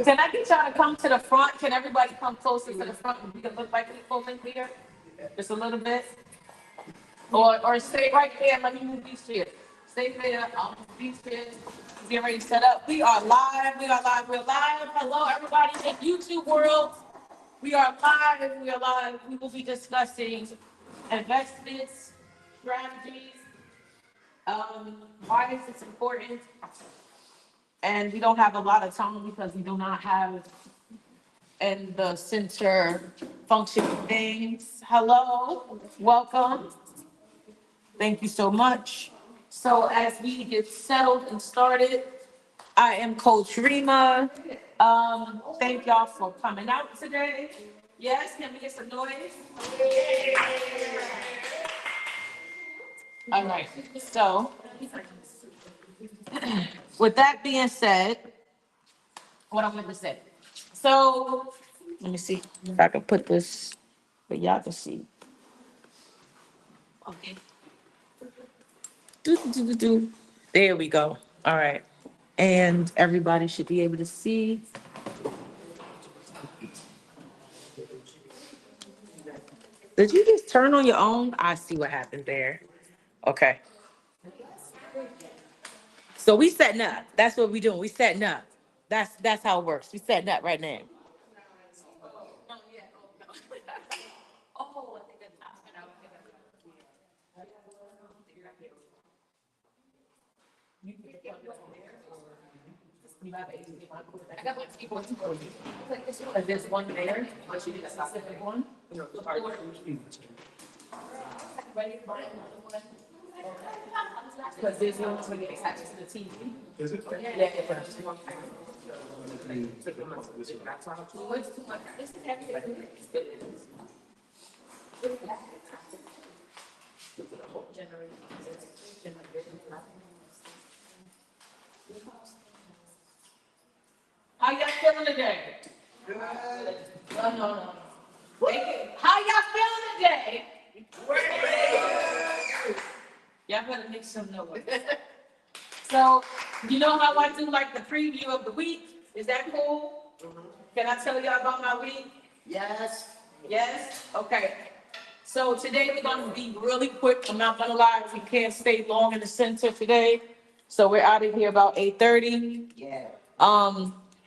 Can I get y'all to come to the front? Can everybody come closer to the front? We can look like people in here, just a little bit. Or stay right there. Let me move these chairs. Stay there. These chairs. Get ready to set up. We are live. We are live. We're live. Hello, everybody in YouTube world. We are live. We are live. We will be discussing investments, strategies, why is this important? And we don't have a lot of time because we do not have in the center functioning things. Hello, welcome. Thank you so much. So as we get settled and started, I am Coach Rima. Thank y'all for coming out today. Yes, can we get some noise? All right, so with that being said, what I'm going to say. So let me see if I can put this for y'all to see. Okay. Do. There we go. All right. And everybody should be able to see. Did you just turn on your own? I see what happened there. Okay. So we setting up. That's what we doing. We setting up. That's how it works. We setting up right now. I got like people like there's one there, but you need a specific one. Because there's no one to attach to the TV. Is it? Yeah. How y'all feeling today? Good. No. How y'all feeling today? Y'all better make some noise. So, you know how I do like the preview of the week? Is that cool? Can I tell y'all about my week? Yes. Yes? Okay. So today we're gonna be really quick. I'm not gonna lie, we can't stay long in the center today. So we're out of here about 8:30. Yeah.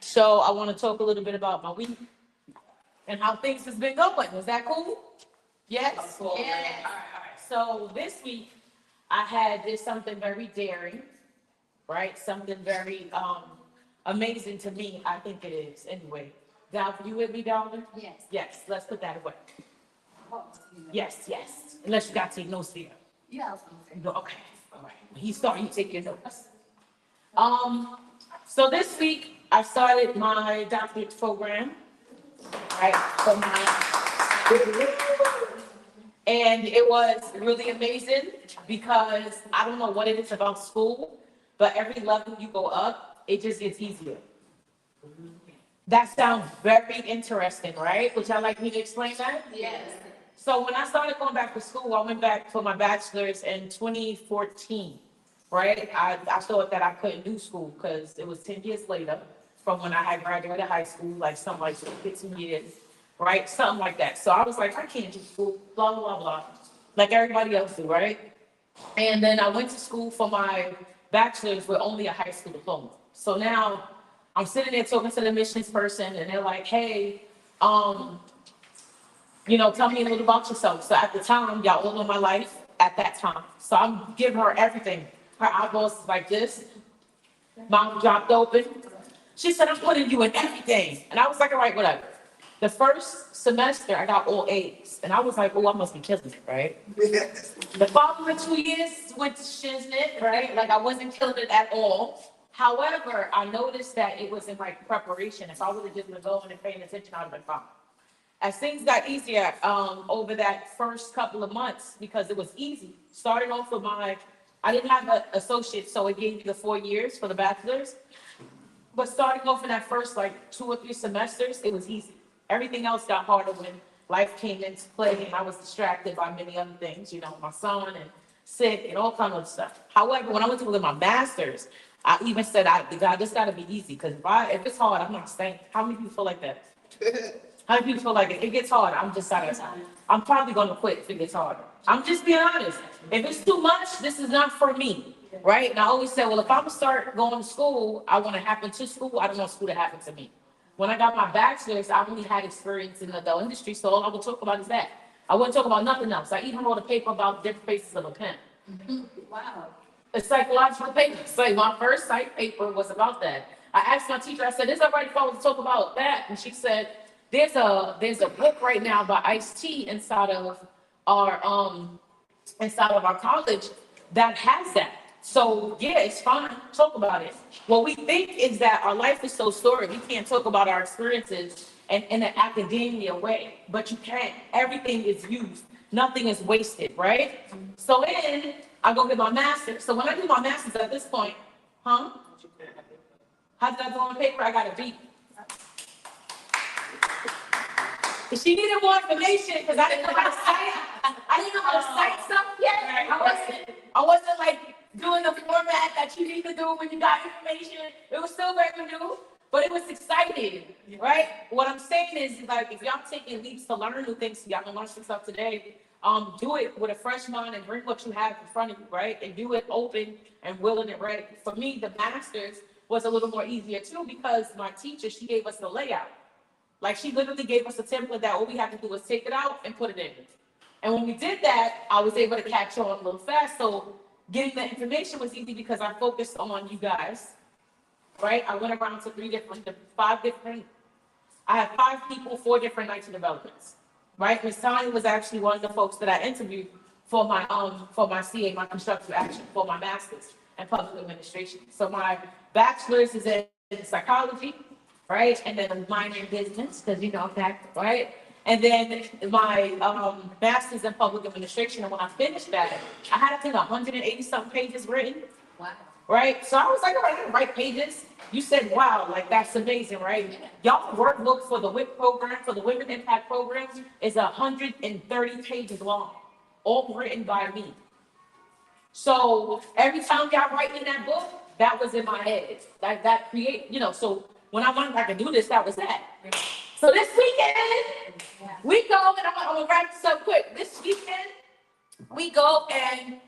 So I want to talk a little bit about my week and how things has been going. Is that cool? Yes? Cool. Yeah. All right. So this week did something very daring, right? Something very amazing to me. I think it is. Anyway, Val, you with me, darling? Yes. Yes. Let's put that away. Yes. Unless you got to take notes there. Yeah. Okay. All right. He's starting to take your notes. So this week I started my doctorate program, right? And it was really amazing because I don't know what it is about school, but every level you go up, it just gets easier. That sounds very interesting, right? Would y'all like me to explain that? Yes. So when I started going back to school, I went back for my bachelor's in 2014, right? I thought that I couldn't do school because it was 10 years later from when I had graduated high school, like something like 15 years, right? Something like that. So I was like, I can't do school, blah, blah, blah, like everybody else do, right? And then I went to school for my bachelor's with only a high school diploma. So now I'm sitting there talking to the admissions person and they're like, hey, tell me a little about yourself. So at the time, y'all all know my life at that time. So I'm giving her everything. Her eyeballs is like this. Mouth dropped open. She said, I'm putting you in everything. And I was like, all right, whatever. The first semester, I got all A's. And I was like, oh, I must be killing it, right? The following 2 years went to shiznit, right? Like I wasn't killing it at all. However, I noticed that it was in my preparation. If I would have just been going and paying attention, I would have been fine. As things got easier over that first couple of months, because it was easy. Starting off with I didn't have an associate, so it gave me the 4 years for the bachelor's. But starting off in that first 2 or 3 semesters, it was easy. Everything else got harder when life came into play and I was distracted by many other things, my son and sick and all kinds of stuff. However, when I went to my master's, I even said, God, this gotta be easy, because if it's hard, I'm not staying. How many people feel like that? How many people feel like it gets hard? I'm probably gonna quit if it gets harder. I'm just being honest. If it's too much, this is not for me, right? And I always say, well, if I'm gonna start going to school, I want to happen to school. I don't want school to happen to me. When I got my bachelor's, I only had experience in the adult industry, so all I would talk about is that. I wouldn't talk about nothing else. I even wrote a paper about different faces of a pen. Wow. A psychological paper. So my first psych paper was about that. I asked my teacher, I said, is that right if I was to talk about that? And she said, there's a book right now by Ice-T inside of our college that has that. So yeah, it's fine. Talk about it. What we think is that our life is so storied, we can't talk about our experiences in an academia way, but you can't. Everything is used. Nothing is wasted, right? So then I go get my master's. So when I do my master's at this point, how did I go on paper? I got a B. She needed more information because I didn't know how to cite. I didn't know how to cite stuff yet. I wasn't like doing the format that you need to do when you got information. It was still very new, but it was exciting, right? What I'm saying is, like, if y'all taking leaps to learn new things, y'all can learn some stuff today. Do it with a fresh mind and bring what you have in front of you, right? And do it open and willing and ready. For me, the master's was a little more easier too, because my teacher, she gave us the layout. Like, she literally gave us a template that all we had to do was take it out and put it in. And when we did that, I was able to catch on a little fast. So getting the information was easy because I focused on you guys, right? I went around to I had 5 people, 4 different nights of developments, right? Ms. Tanya was actually one of the folks that I interviewed for my CA, my constructive action, for my master's in public administration. So my bachelor's is in psychology, right? And then a minor in business, because you know that, right? And then my master's in public administration. And when I finished that, I had, I think, 180 something pages written. Wow. Right? So I was like, all right, I can write pages. You said, wow, like that's amazing, right? Y'all workbook for the WIP program, for the Women Impact program, is 130 pages long, all written by me. So every time y'all write in that book, that was in my head. Like that create, so when I learned I could do this, that was that. So this weekend, we go, and I'm gonna wrap this up quick. This weekend, we go and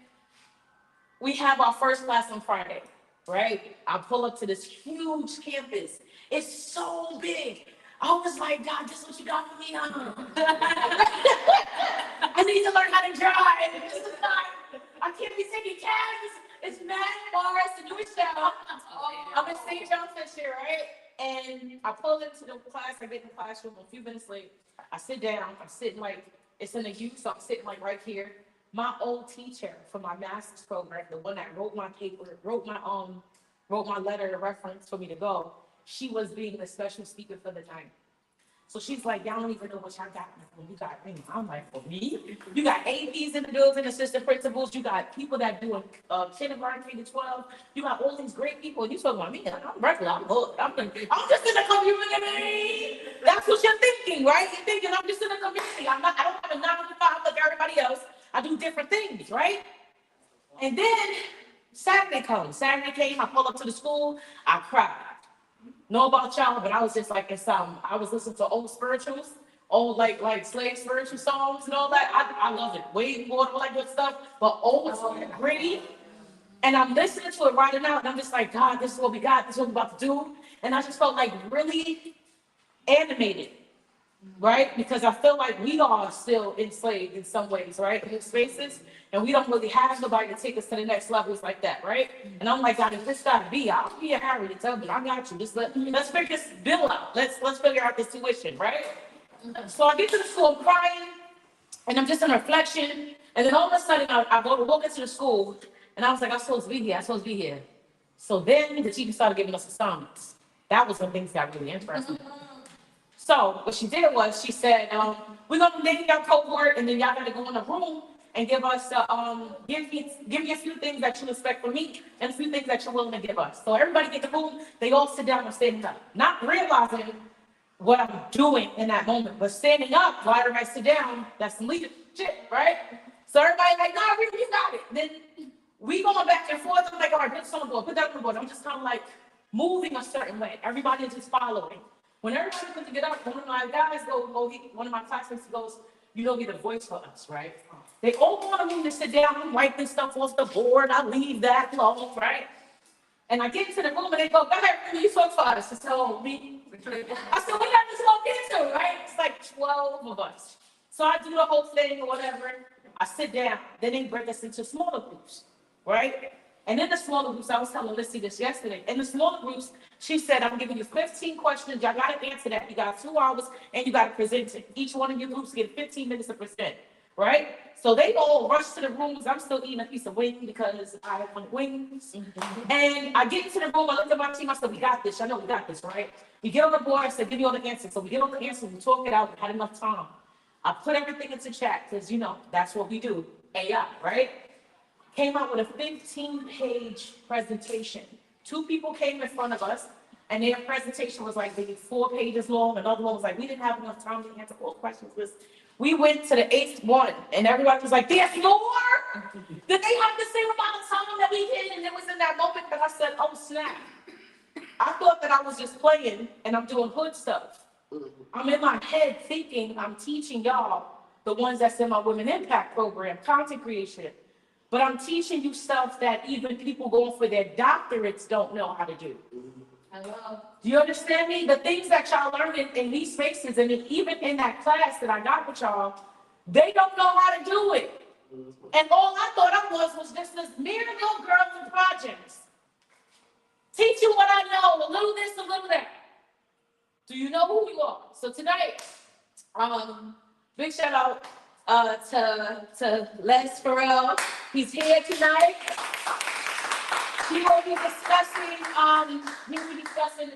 we have our first class on Friday, right? I pull up to this huge campus. It's so big. I was like, God, this is what you got for me on. I need to learn how to drive. This is not, I can't be taking cabs. It's mad bars to do it now. I'm in St. John's this year, right? And I pull into the class. I get in the classroom a few minutes late. I sit down. I'm sitting like, it's in the U, so I'm sitting like right here. My old teacher for my master's program, the one that wrote my paper, wrote my letter of reference for me to go, she was being the special speaker for the night. So she's like, y'all don't even know what y'all got. You got me. I'm like, for me? You got APs in the building, assistant principals. You got people that do kindergarten, K to 12. You got all these great people. And you talking about me? I'm regular. I'm hooked. I'm just in the community. That's what you're thinking, right? You're thinking I'm just in the community. I don't have a 9 to 5 like everybody else. I do different things, right? And then Saturday comes. Saturday came. I pull up to the school. I cried. Know about y'all, but I was just like in some. I was listening to old spirituals, old like slave spiritual songs and all that. I love it. Way more all that good stuff, but old gritty. And I'm listening to it right now, and I'm just like, God, this is what we got. This is what we're about to do. And I just felt like really animated, right? Because I feel like we are still enslaved in some ways, right? In spaces, and we don't really have nobody to take us to the next levels like that, right? And I'm like, God, if this gotta be, I'll be a Harry to tell me, I got you. Let's figure this bill out. Let's figure out this tuition, right? So I get to the school, I'm crying, and I'm just in reflection, and then all of a sudden I go to walk into the school, and I was like, I'm supposed to be here. So then the teacher started giving us assignments. That was when things got really interesting. So what she did was she said, we're gonna name your cohort, and then y'all gotta go in the room and give us give me a few things that you expect from me and a few things that you're willing to give us. So everybody get the room, they all sit down and stand up, not realizing what I'm doing in that moment, but standing up while everybody sit down, that's some leadership, right? So everybody like, nah, you got it. Then We going back and forth. I'm like, all right, put this on the board, put that on the board. I'm just kind of like moving a certain way. Everybody is just following. When everybody put to get up, one of my guys one of my classmates goes, you know, be the voice for us, right? They all want me to sit down and wipe this stuff off the board. I leave that alone, right? And I get into the room and they go, go ahead, you talk for us. So me, I said, we got this walk into, right? It's like 12 of us. So I do the whole thing or whatever. I sit down. Then they break us into smaller groups, right? And in the smaller groups, I was telling Lissy this yesterday. In the smaller groups, she said, I'm giving you 15 questions. Y'all got to answer that. You got 2 hours and you got to present it. Each one of your groups get 15 minutes to present, right? So they all rush to the rooms. I'm still eating a piece of wing because I want wings. And I get into the room. I look at my team. I said, we got this. I know we got this, right? We get on the board. I said, give me all the answers. So we get all the answers. We talk it out. We had enough time. I put everything into chat because, you know, that's what we do. AI, right? Came out with a 15-page presentation. 2 people came in front of us, and their presentation was like maybe 4 pages long. Another one was like, we didn't have enough time to answer all questions. We went to the 8th one, and everybody was like, there's more? Did they have the same amount of time that we did? And it was in that moment that I said, oh, snap. I thought that I was just playing, and I'm doing hood stuff. I'm in my head thinking I'm teaching y'all, the ones that's in my Women Impact program, content creation. But I'm teaching you stuff that even people going for their doctorates don't know how to do. Hello. Do you understand me? The things that y'all learn in these spaces, and even in that class that I got with y'all, they don't know how to do it. And all I thought I was just this mere little girl in projects. Teach you what I know, a little this, a little that. Do you know who you are? So tonight, big shout out to Les Farrell. He's here tonight. He will be discussing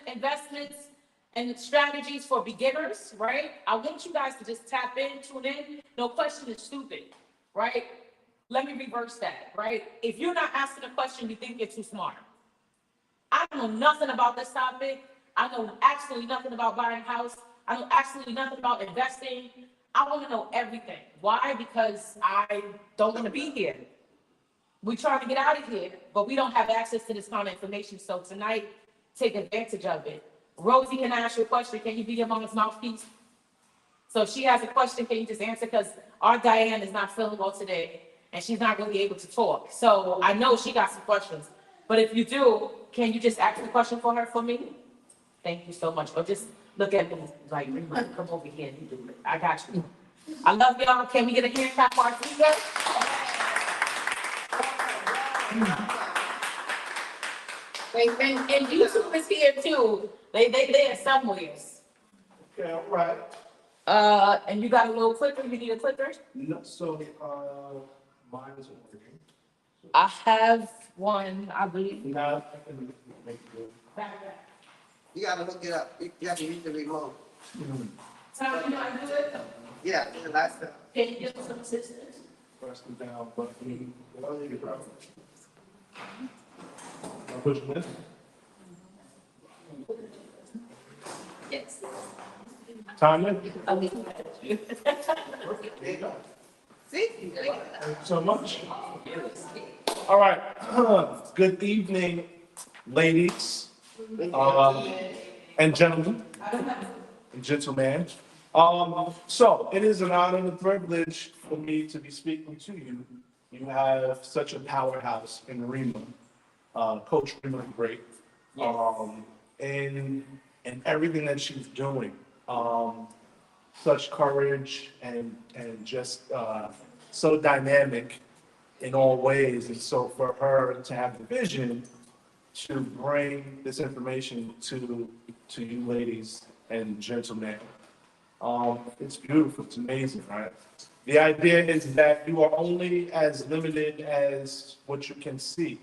investments and strategies for beginners, right? I want you guys to just tap in, tune in. No question is stupid, right? Let me reverse that, right? If you're not asking a question, you think you're too smart. I know nothing about this topic. I know absolutely nothing about buying a house. I know absolutely nothing about investing. I want to know everything. Why? Because I don't want to be here. We're trying to get out of here, but we don't have access to this kind of information. So tonight, take advantage of it. Rosie, can I ask you a question? Can you be your mom's mouthpiece? So if she has a question, can you just answer? Because our Diane is not feeling well today, and she's not really able to talk. So I know she got some questions. But if you do, can you just ask the question for her for me? Thank you so much. Or just look at me like, come over here and you do it. I got you. I love y'all. Can we get a hand clap for our speaker? And YouTube is here too. They there somewhere. Okay, all right. And you got a little clicker? You need a clicker? No, so, mine isn't working. I have one, I believe. Now, I can make it. You gotta hook it up. You have to use the remote. Tom, you know how to do it? Yeah, the last time. Can you give us some assistance? Press it down, but I'll leave it out. I'll push this. Yes. Tanya? Okay. There you go. See? Thank you so much. All right. Good evening, ladies, and gentlemen, and gentlemen. So it is an honor and a privilege for me to be speaking to you. You have such a powerhouse in Rima, Coach Rima the Great, and everything that she's doing. Such courage and just so dynamic in all ways. And so for her to have the vision to bring this information to you ladies and gentlemen, it's beautiful, it's amazing, right? The idea is that you are only as limited as what you can see,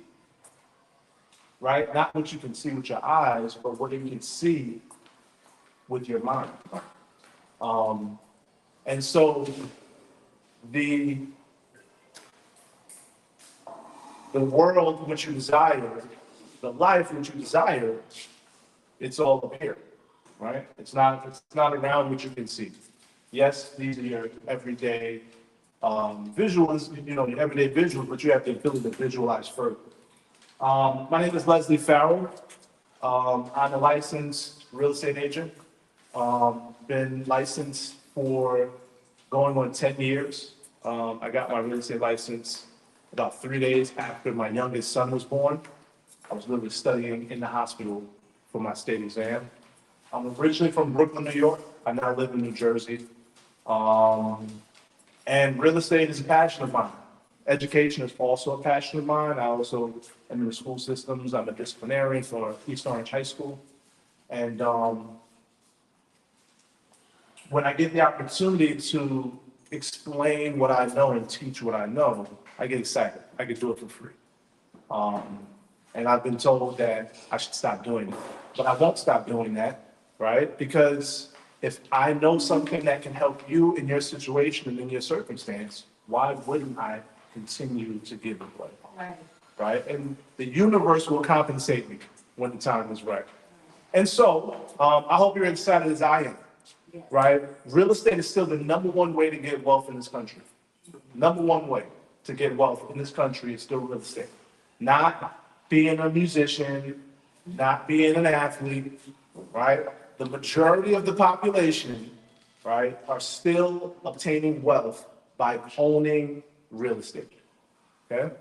right? Not what you can see with your eyes, but what you can see with your mind. And so the world which you desire, the life which you desire, it's all up here, right? It's not around what you can see. Yes, these are your everyday Visuals, your everyday visuals, but you have the ability to visualize further. My name is Leslie Farrell. I'm a licensed real estate agent. Been licensed for going on 10 years. I got my real estate license about 3 days after my youngest son was born. I was literally studying in the hospital for my state exam. I'm originally from Brooklyn, New York. I now live in New Jersey. And real estate is a passion of mine. Education is also a passion of mine. I also am in the school systems. I'm a disciplinarian for East Orange High School. And when I get the opportunity to explain what I know and teach what I know, I get excited. I can do it for free. And I've been told that I should stop doing it. But I won't stop doing that, right? Because if I know something that can help you in your situation and in your circumstance, why wouldn't I continue to give it away? Right. Right? And the universe will compensate me when the time is right. And so, I hope you're excited as I am, right? Real estate is still the number one way to get wealth in this country. Number one way to get wealth in this country is still real estate. Not being a musician, not being an athlete, right? The majority of the population, right, are still obtaining wealth by owning real estate, okay?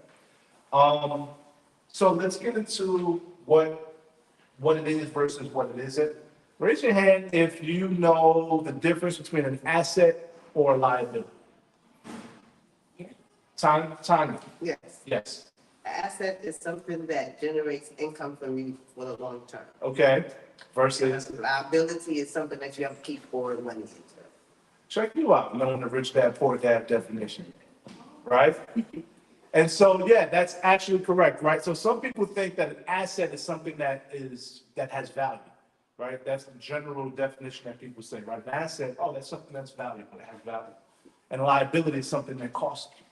So let's get into what it is versus what it isn't. Raise your hand if you know the difference between an asset or a liability. Tanya? Yes. Yes. Asset is something that generates income for you for the long term. Okay. Versus, Liability is something that you have to keep pouring money into. check you out, knowing the rich dad, poor dad definition, right? And so, yeah, that's actually correct, right? So some people think that an asset is something that has value, right? That's the general definition that people say, right? An asset, oh, that's something that's valuable, it has value. And a liability is something that costs you,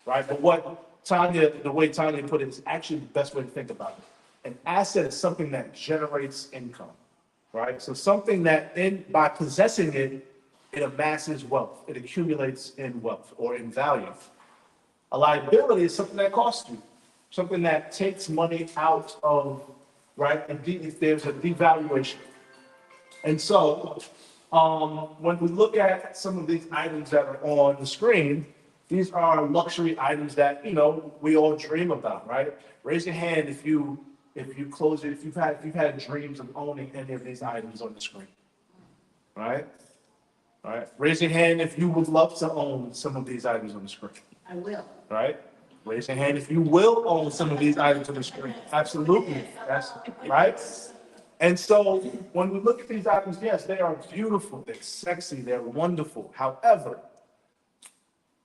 right? But the way Tanya put it is actually the best way to think about it. An asset is something that generates income, right? So something that by possessing it, it amasses wealth, it accumulates in wealth or in value. A liability is something that costs you, something that takes money out of, right? And if there's a devaluation. And so, when we look at some of these items that are on the screen, these are luxury items that, we all dream about, right? Raise your hand if you've had dreams of owning any of these items on the screen, right? All right. Raise your hand if you would love to own some of these items on the screen. I will. Right? Raise your hand if you will own some of these items on the screen. Absolutely. That's right. And so when we look at these items, yes, they are beautiful, they're sexy, they're wonderful. However,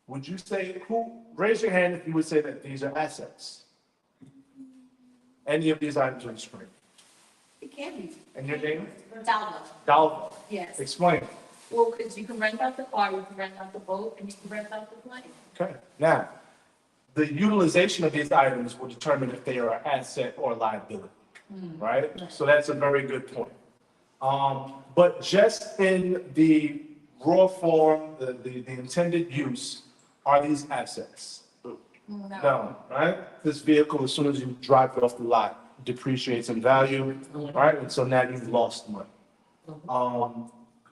would you say raise your hand if you would say that these are assets? Any of these items on the screen? It can be. And your name? Dalva. Dalva. Yes. Explain. Well, because you can rent out the car, you can rent out the boat, and you can rent out the plane. Okay. Now, the utilization of these items will determine if they are an asset or a liability, right? So that's a very good point. But just in the raw form, the intended use, are these assets? No, right? This vehicle, as soon as you drive it off the lot, depreciates in value, right? And so now you've lost money.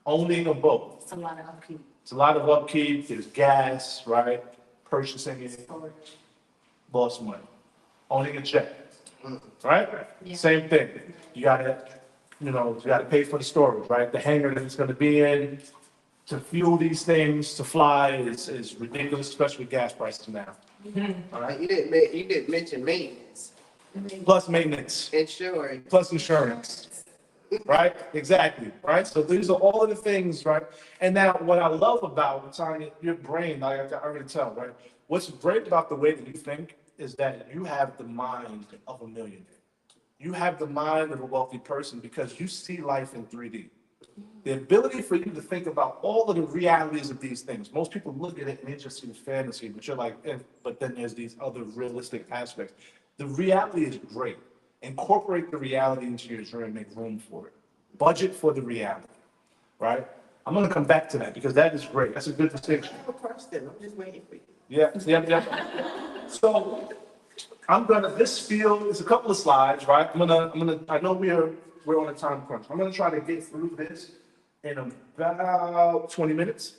Owning a boat. It's a lot of upkeep. It's a lot of upkeep, there's gas, right? Purchasing it, lost money. Owning a jet, right? Yeah. Same thing. You gotta pay for the storage, right? The hangar that it's gonna be in, to fuel these things, to fly is ridiculous, especially with gas prices now. All right? You didn't mention maintenance, Plus maintenance, insurance. plus insurance. Right? Exactly. Right? So these are all of the things, right? And now what I love about Tanya, your brain, like I already tell, right? What's great about the way that you think is that you have the mind of a millionaire. You have the mind of a wealthy person because you see life in 3D. The ability for you to think about all of the realities of these things. Most people look at it and they just see the fantasy, but you're like, but then there's these other realistic aspects. The reality is great. Incorporate the reality into your dream, make room for it. Budget for the reality, right? I'm gonna come back to that because that is great. That's a good I distinction. have a question, I'm just waiting for you. Yeah. So this field is a couple of slides, right? I know we're on a time crunch. I'm gonna try to get through this in about 20 minutes,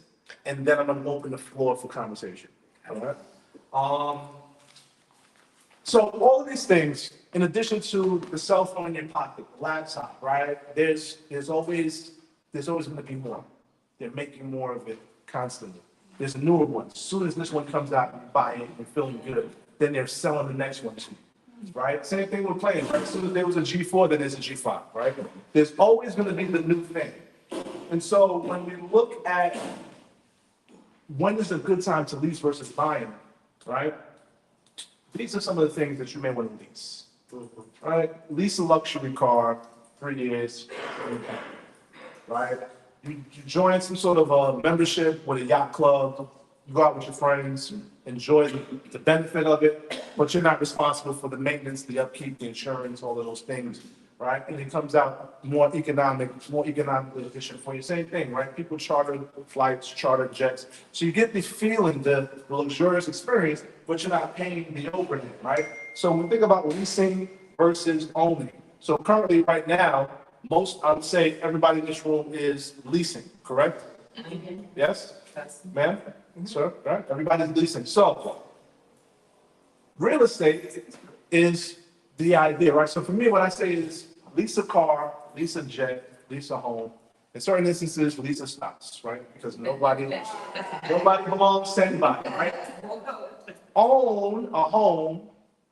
and then I'm gonna open the floor for conversation. All right? So all of these things, in addition to the cell phone in your pocket, the laptop, right? There's always going to be more. They're making more of it constantly. There's a newer one. As soon as this one comes out, you buy it and feeling good. Then they're selling the next one to you, right? Same thing with playing. Right? As soon as there was a G4, then there's a G5, right? There's always going to be the new thing. And so when we look at when is a good time to lease versus buying, right? These are some of the things that you may want to lease, right? Lease a luxury car, 3 years, right? You join some sort of a membership with a yacht club, you go out with your friends, enjoy the benefit of it, but you're not responsible for the maintenance, the upkeep, the insurance, all of those things, right? And it comes out more economically efficient for you. Same thing, right? People charter flights, charter jets. So you get the feeling, the luxurious experience, but you're not paying the overhead, right? So when we think about leasing versus owning. So currently, right now, I would say everybody in this room is leasing, correct? Yes? Ma'am? Sir? Right? Everybody's leasing. So real estate is the idea, right? So for me, what I say is lease a car, lease a jet, lease a home. In certain instances, lease a spouse, right? Because nobody belongs to anybody, right? Own a home,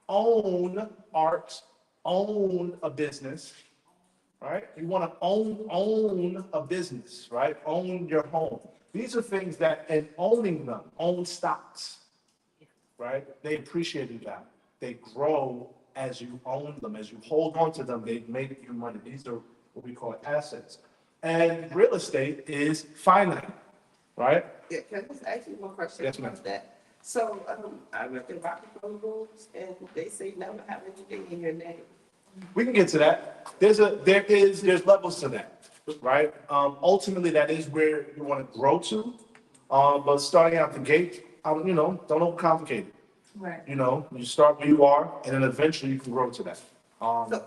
own art, own a business, right? You want to own a business, right? Own your home. These are things that, and owning them, own stocks, right? They appreciate in value. They grow as you own them, as you hold on to them, they make you money. These are what we call assets. And real estate is finite, right? Yeah, can I just ask you one question Yes, ma'am. about that? So, I read the Rockefeller rules, and they say never have anything in your name. We can get to that. There's levels to that, right? Ultimately, that is where you want to grow to. But starting out the gate, don't overcomplicate it. Right. You start where you are, and then eventually you can grow to that.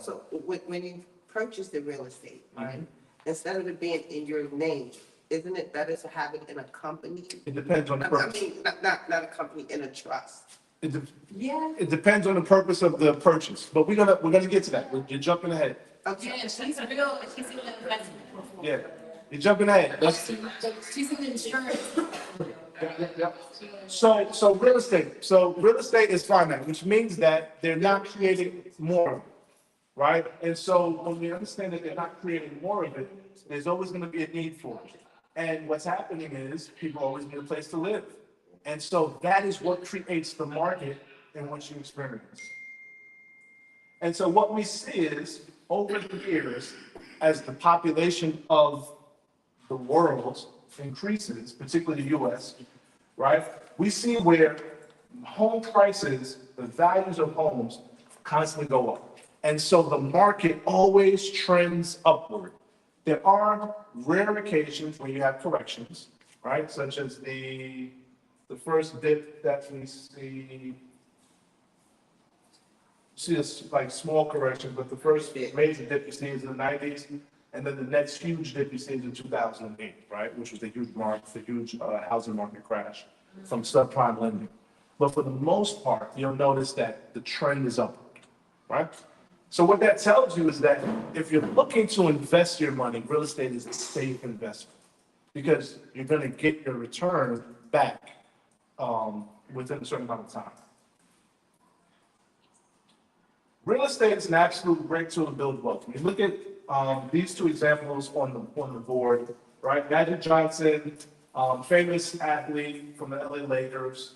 So when you purchase the real estate, right, instead of it being in your name, isn't it better to have it in a company? It depends on the I purpose. mean, not a company, in a trust. It depends on the purpose of the purchase, but we're gonna get to that. You're jumping ahead. Okay. Yeah, she's in the investment. Yeah, you're jumping ahead. She's in insurance. Yep. So real estate. So real estate is finite, which means that they're not creating more of it, right? And so when we understand that they're not creating more of it, there's always going to be a need for it. And what's happening is people always need a place to live. And so that is what creates the market in which you experience. And so what we see is over the years, as the population of the world increases, particularly the US, right? We see where home prices, the values of homes constantly go up. And so the market always trends upward. There are rare occasions where you have corrections, right? Such as the first dip that we see this like small correction, but the first major dip you see is in the 90s. And then the next huge dip you see is in 2008, right? Which was the huge housing market crash from subprime lending. But for the most part, you'll notice that the trend is upward, right? So what that tells you is that if you're looking to invest your money, real estate is a safe investment because you're going to get your return back within a certain amount of time. Real estate is an absolute great tool to build wealth. When you look at these two examples on the board, right? Magic Johnson, famous athlete from the LA Lakers,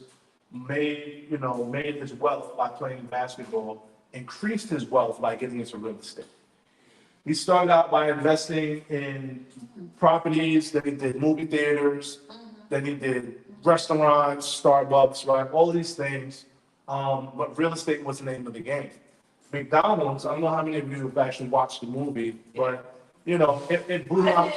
made his wealth by playing basketball, increased his wealth by getting into real estate. He started out by investing in properties, then he did movie theaters, then he did restaurants, Starbucks, right? All of these things. But real estate was the name of the game. McDonald's, I don't know how many of you have actually watched the movie, but it blew out.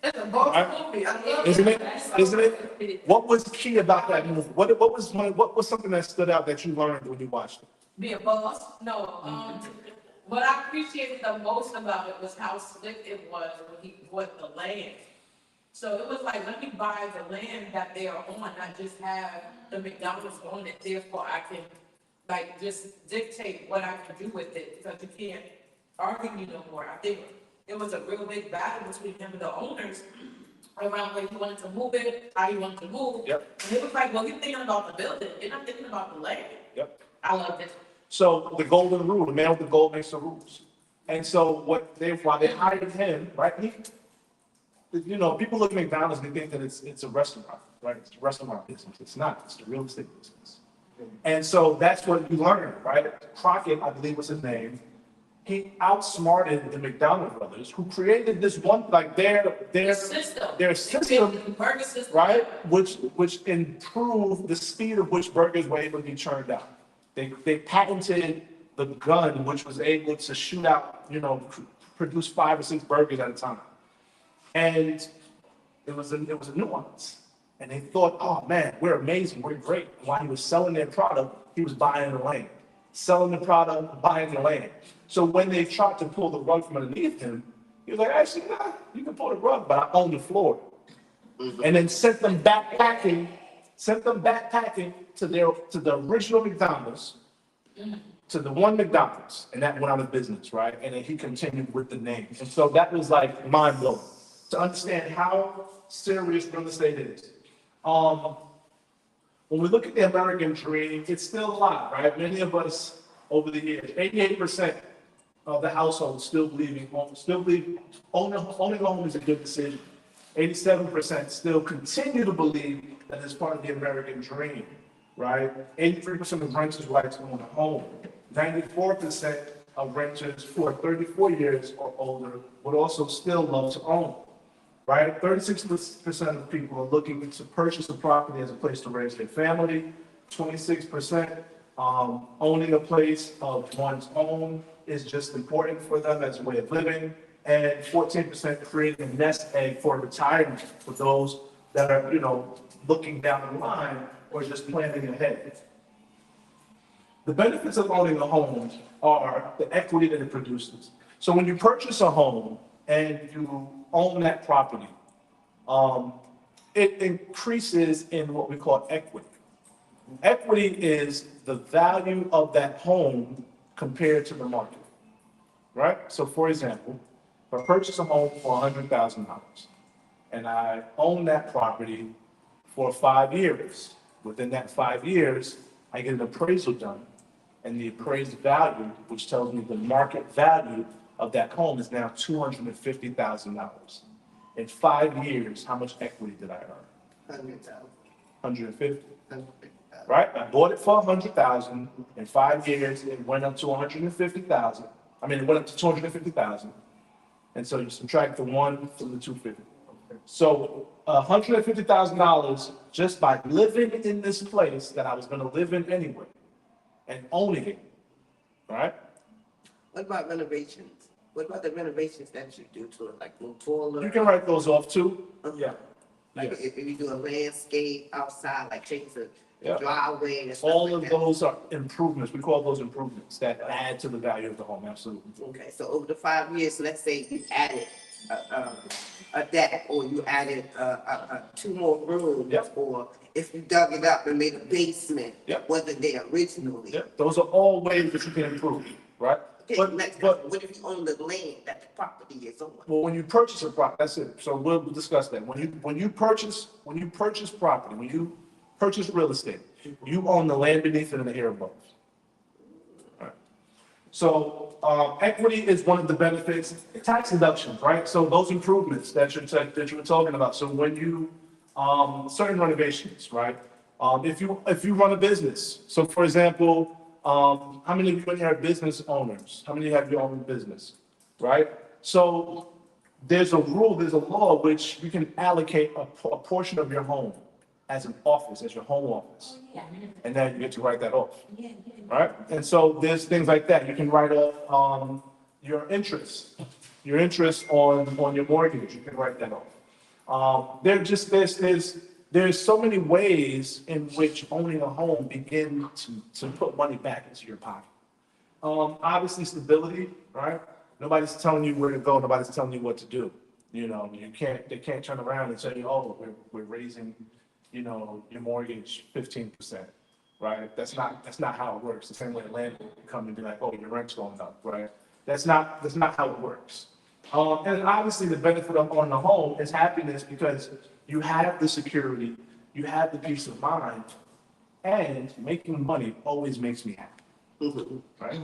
It's a boss Right? movie. I love Isn't it? That's Isn't so it? good. What was key about that movie? What was something that stood out that you learned when you watched it? Be a boss? No. What I appreciated the most about it was how slick it was when he bought the land. So it was like, let me buy the land that they are on, not just have the McDonald's on it, therefore I can, like, just dictate what I can do with it, because you can't argue no more. I think it was a real big battle between him and the owners around where he wanted to move it, how he wanted to move. Yep. And it was like, well, you're thinking about the building, you're not thinking about the land. Yep. I loved it. So the golden rule, the man with the gold makes the rules. And so while they hired him, right? People look at McDonald's and they think that it's a restaurant, right? It's a restaurant business. It's not. It's the real estate business. And so that's what you learn, right? Crockett, I believe was his name. He outsmarted the McDonald brothers, who created this one, like The system. their system, The burger system. right? Which improved the speed of which burgers were able to be churned out. They patented the gun, which was able to shoot out, produce 5 or 6 burgers at a time. And it was a nuance. And they thought, oh man, we're amazing, we're great. And while he was selling their product, he was buying the land. Selling the product, buying the land. So when they tried to pull the rug from underneath him, he was like, actually, nah, you can pull the rug, but I own the floor. And then sent them backpacking to the original McDonald's, to the one McDonald's, and that went out of business, right? And then he continued with the name. And so that was like mind blowing to understand how serious real estate is. When we look at the American dream, it's still alive, right? Many of us over the years, 88% of the households still believe owning a home is a good decision. 87% still continue to believe that it's part of the American dream, right? 83% of renters would like to own a home. 94% of renters who are 34 years or older would also still love to own, right? 36% of people are looking to purchase a property as a place to raise their family. 26% owning a place of one's own is just important for them as a way of living. And 14% creating a nest egg for retirement for those that are, looking down the line or just planning ahead. The benefits of owning a home are the equity that it produces. So when you purchase a home and you own that property, it increases in what we call equity. Equity is the value of that home compared to the market, right? So for example, if I purchase a home for $100,000 and I own that property for 5 years, within that 5 years, I get an appraisal done. And the appraised value, which tells me the market value of that home is now $250,000. In 5 years, how much equity did I earn? 100,000. 150. Right? I bought it for 100,000. In 5 years, it went up to 150,000. It went up to 250,000. And so you subtract the 1 from the 250. So $150,000 just by living in this place that I was going to live in anyway and owning it, right? What about renovations? What about the renovations that you do to it, like new toilet? You can write those off too. Yeah. Like Yeah. if you do a landscape outside, like change the Yeah. driveway and stuff All like of that. those are improvements. We call those improvements that add to the value of the home. Absolutely. Okay, so over the 5 years, let's say you added a deck, or you added 2 more rooms, Yep. or if you dug it up and made a basement, Yep. wasn't there originally. Yeah. Those are all ways that you can improve, right? Okay, But, next, but what if you own the land that the property is on? well, when you purchase a property, that's it. So we'll discuss that. When you purchase property, when you purchase real estate, you own the land beneath it and the air above. All right. So equity is one of the benefits. Tax deductions, right? So those improvements that you were talking about. So when you certain renovations, right? If you run a business, so for example, how many of you in here are business owners? How many have your own business, right? So there's a rule, there's a law which you can allocate a portion of your home as an office, as your home office, and then you get to write that off, right? And so there's things like that. You can write off your interest on your mortgage. You can write that off. There's so many ways in which owning a home begin to put money back into your pocket. Obviously stability, right? Nobody's telling you where to go, nobody's telling you what to do. They can't turn around and say, oh, we're raising, your mortgage 15%, right? That's not how it works. The same way a landlord can come and be like, oh, your rent's going up, right? That's not how it works. And obviously the benefit of owning a home is happiness because you have the security, you have the peace of mind, and making money always makes me happy, right?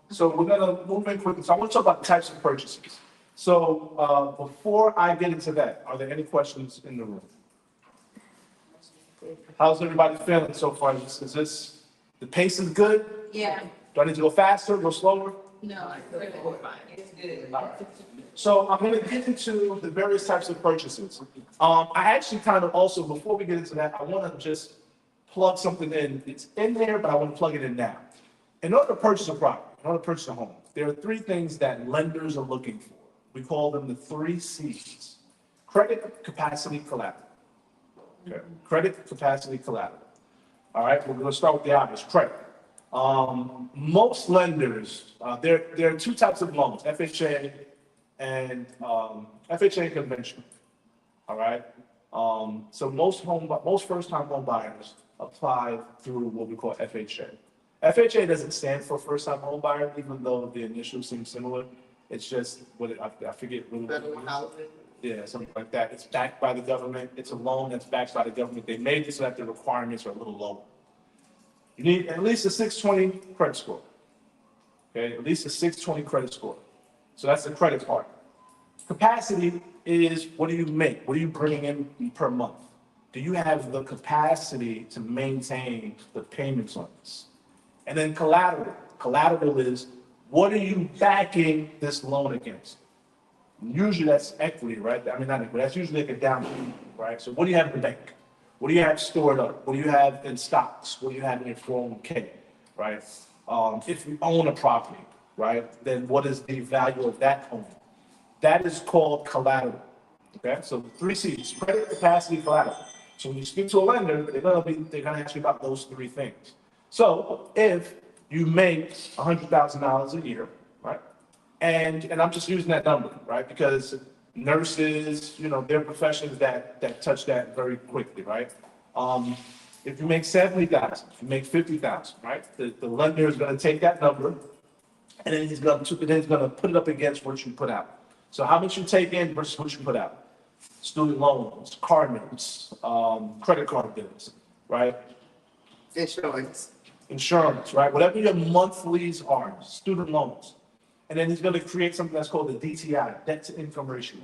So we're gonna move in quickly. So I want to talk about types of purchases. So before I get into that, are there any questions in the room? How's everybody feeling so far? The pace is good? Yeah. Do I need to go faster, go slower? No, I feel like fine. It's good. All right. So I'm going to get into the various types of purchases. I actually kind of also, before we get into that, I want to just plug something in. It's in there, but I want to plug it in now. In order to purchase a property, in order to purchase a home, there are three things that lenders are looking for. We call them the 3 C's: credit, capacity, collateral. Okay. Credit, capacity, collateral. All right, we're going to start with the obvious, credit. Most lenders, there are two types of loans, FHA and FHA and conventional. All right. So most first-time home buyers apply through what we call FHA. FHA doesn't stand for first-time home buyer, even though the initials seem similar. It's just I forget really what it is. Yeah, something like that. It's backed by the government. It's a loan that's backed by the government. They made it so that the requirements are a little lower. You need at least a 620 credit score. Okay, at least a 620 credit score. So that's the credit part. Capacity is, what do you make? What are you bringing in per month? Do you have the capacity to maintain the payments on this? And then collateral. Collateral is, what are you backing this loan against? Usually that's equity, right? I mean, not equity, that's usually like a down payment, right? So what do you have in the bank? What do you have stored up? What do you have in stocks? What do you have in your 401k, right? If you own a property, right, then what is the value of that home? That is called collateral, okay? So 3 C's, credit, capacity, collateral. So when you speak to a lender, they're gonna ask you about those 3 things. So if you make $100,000 a year, right? And I'm just using that number, right? Because nurses, they're professions that touch that very quickly, right? If you make 70,000, if you make 50,000, right? The lender is going to take that number, and then he's going to put it up against what you put out. So how much you take in versus what you put out? Student loans, car notes, credit card bills, right? Insurance, right? Whatever your monthlies are, student loans. And then he's going to create something that's called the DTI, debt to income ratio.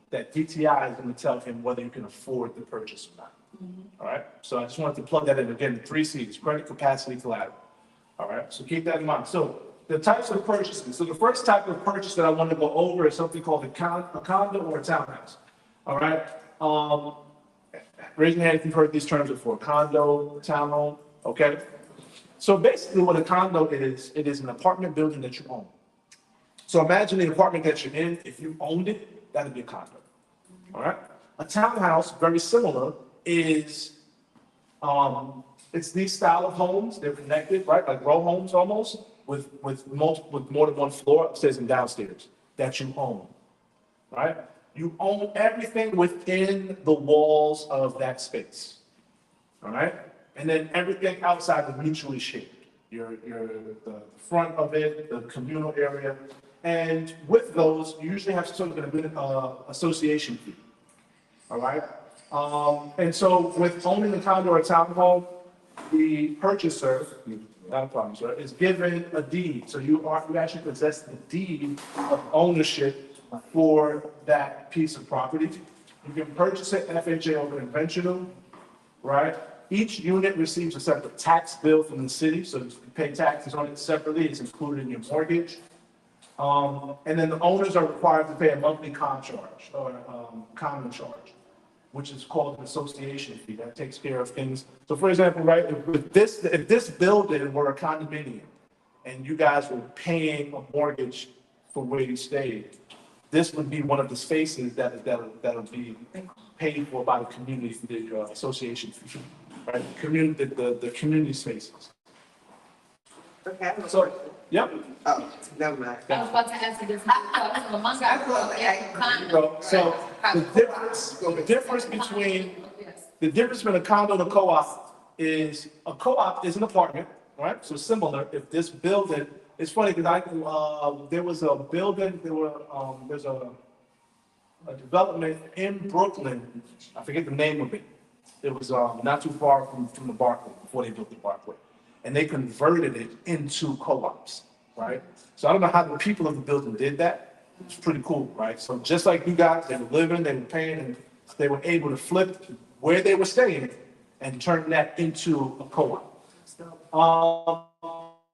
That DTI is going to tell him whether you can afford the purchase or not. All right. So I just wanted to plug that in again. 3 C's: credit, capacity, collateral. All right. So keep that in mind. So the types of purchases. So the first type of purchase that I want to go over is something called a condo or a townhouse. All right. Raise your hand if you've heard these terms before. Condo, townhome. Okay. So basically, what a condo is, it is an apartment building that you own. So imagine the apartment that you're in. If you owned it, that'd be a condo. All right. A townhouse, very similar, is it's these style of homes. They're connected, right, like row homes almost, with more than one floor, upstairs and downstairs, that you own. Right. You own everything within the walls of that space. All right. And then everything outside is mutually shared. The front of it, the communal area. And with those, you usually have some sort of association fee. All right? And so with owning a condo or a townhome, the purchaser, not a problem, sir, is given a deed. So you actually possess the deed of ownership for that piece of property. You can purchase it FHA or conventional, right? Each unit receives a separate tax bill from the city, so you pay taxes on it separately. It's included in your mortgage. And then the owners are required to pay a monthly charge or common charge, which is called an association fee. That takes care of things. So, for example, right, if this building were a condominium and you guys were paying a mortgage for where you stayed, this would be one of the spaces that'll be paid for by the community, the association, right? The community spaces. Okay, I have a So, question. yep. Oh, never mind. I was about to ask you this. Among So the difference between a condo and a co-op is a co-op is an apartment, right? So similar. If this building, it's funny because there was a building, there's a development in Brooklyn. I forget the name of it. It was not too far from the Barclay before they built the Barclay, and they converted it into co-ops, right? So I don't know how the people of the building did that. It's pretty cool, right? So just like you guys, they were living, they were paying, and they were able to flip where they were staying and turn that into a co-op.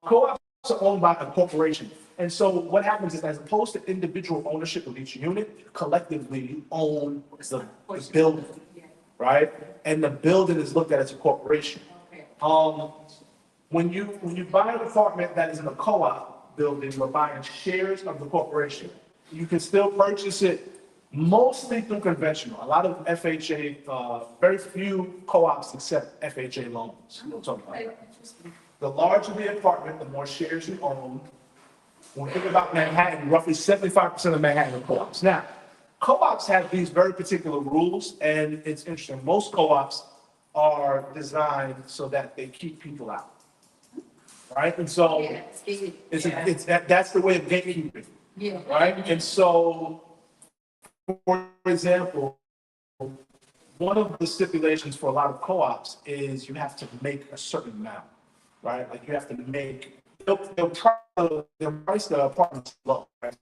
Co-ops are owned by a corporation. And so what happens is, as opposed to individual ownership of each unit, collectively own the building, right? And the building is looked at as a corporation. When you buy an apartment that is in a co-op building, you're buying shares of the corporation. You can still purchase it mostly through conventional. A lot of FHA, very few co-ops accept FHA loans. We'll talk about that. The larger the apartment, the more shares you own. When we think about Manhattan, roughly 75% of Manhattan are co-ops. Now, co-ops have these very particular rules, and it's interesting. Most co-ops are designed so that they keep people out, right? And so that's the way of gatekeeping, right? And so, for example, one of the stipulations for a lot of co-ops is you have to make a certain amount, right? Like you have to make, they'll price the apartments low, right?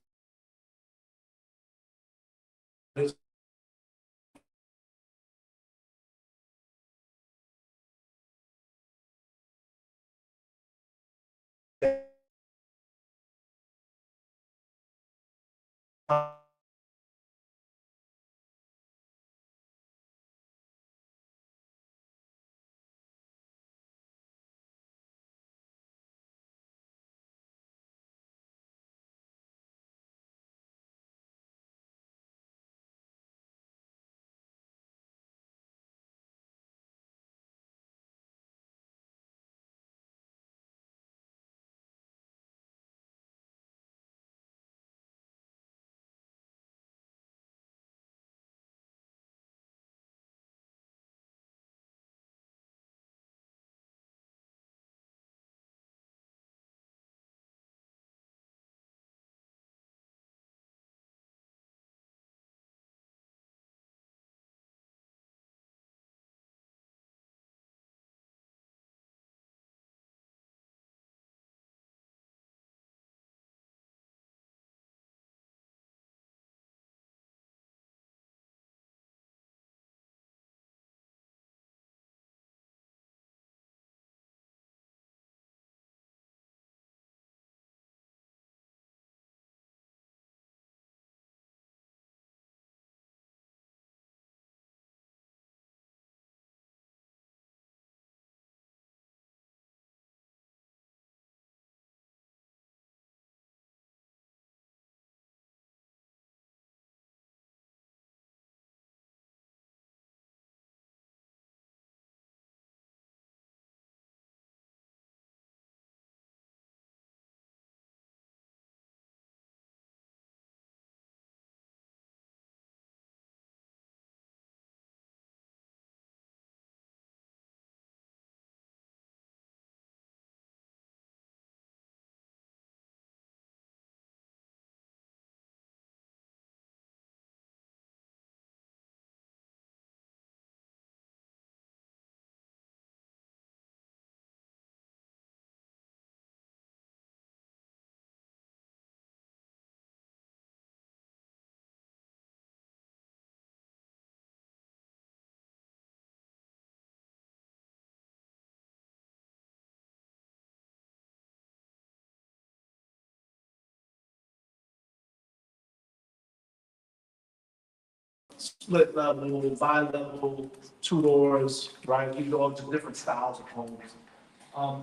Split level, bi-level, two doors, right? You go into different styles of homes.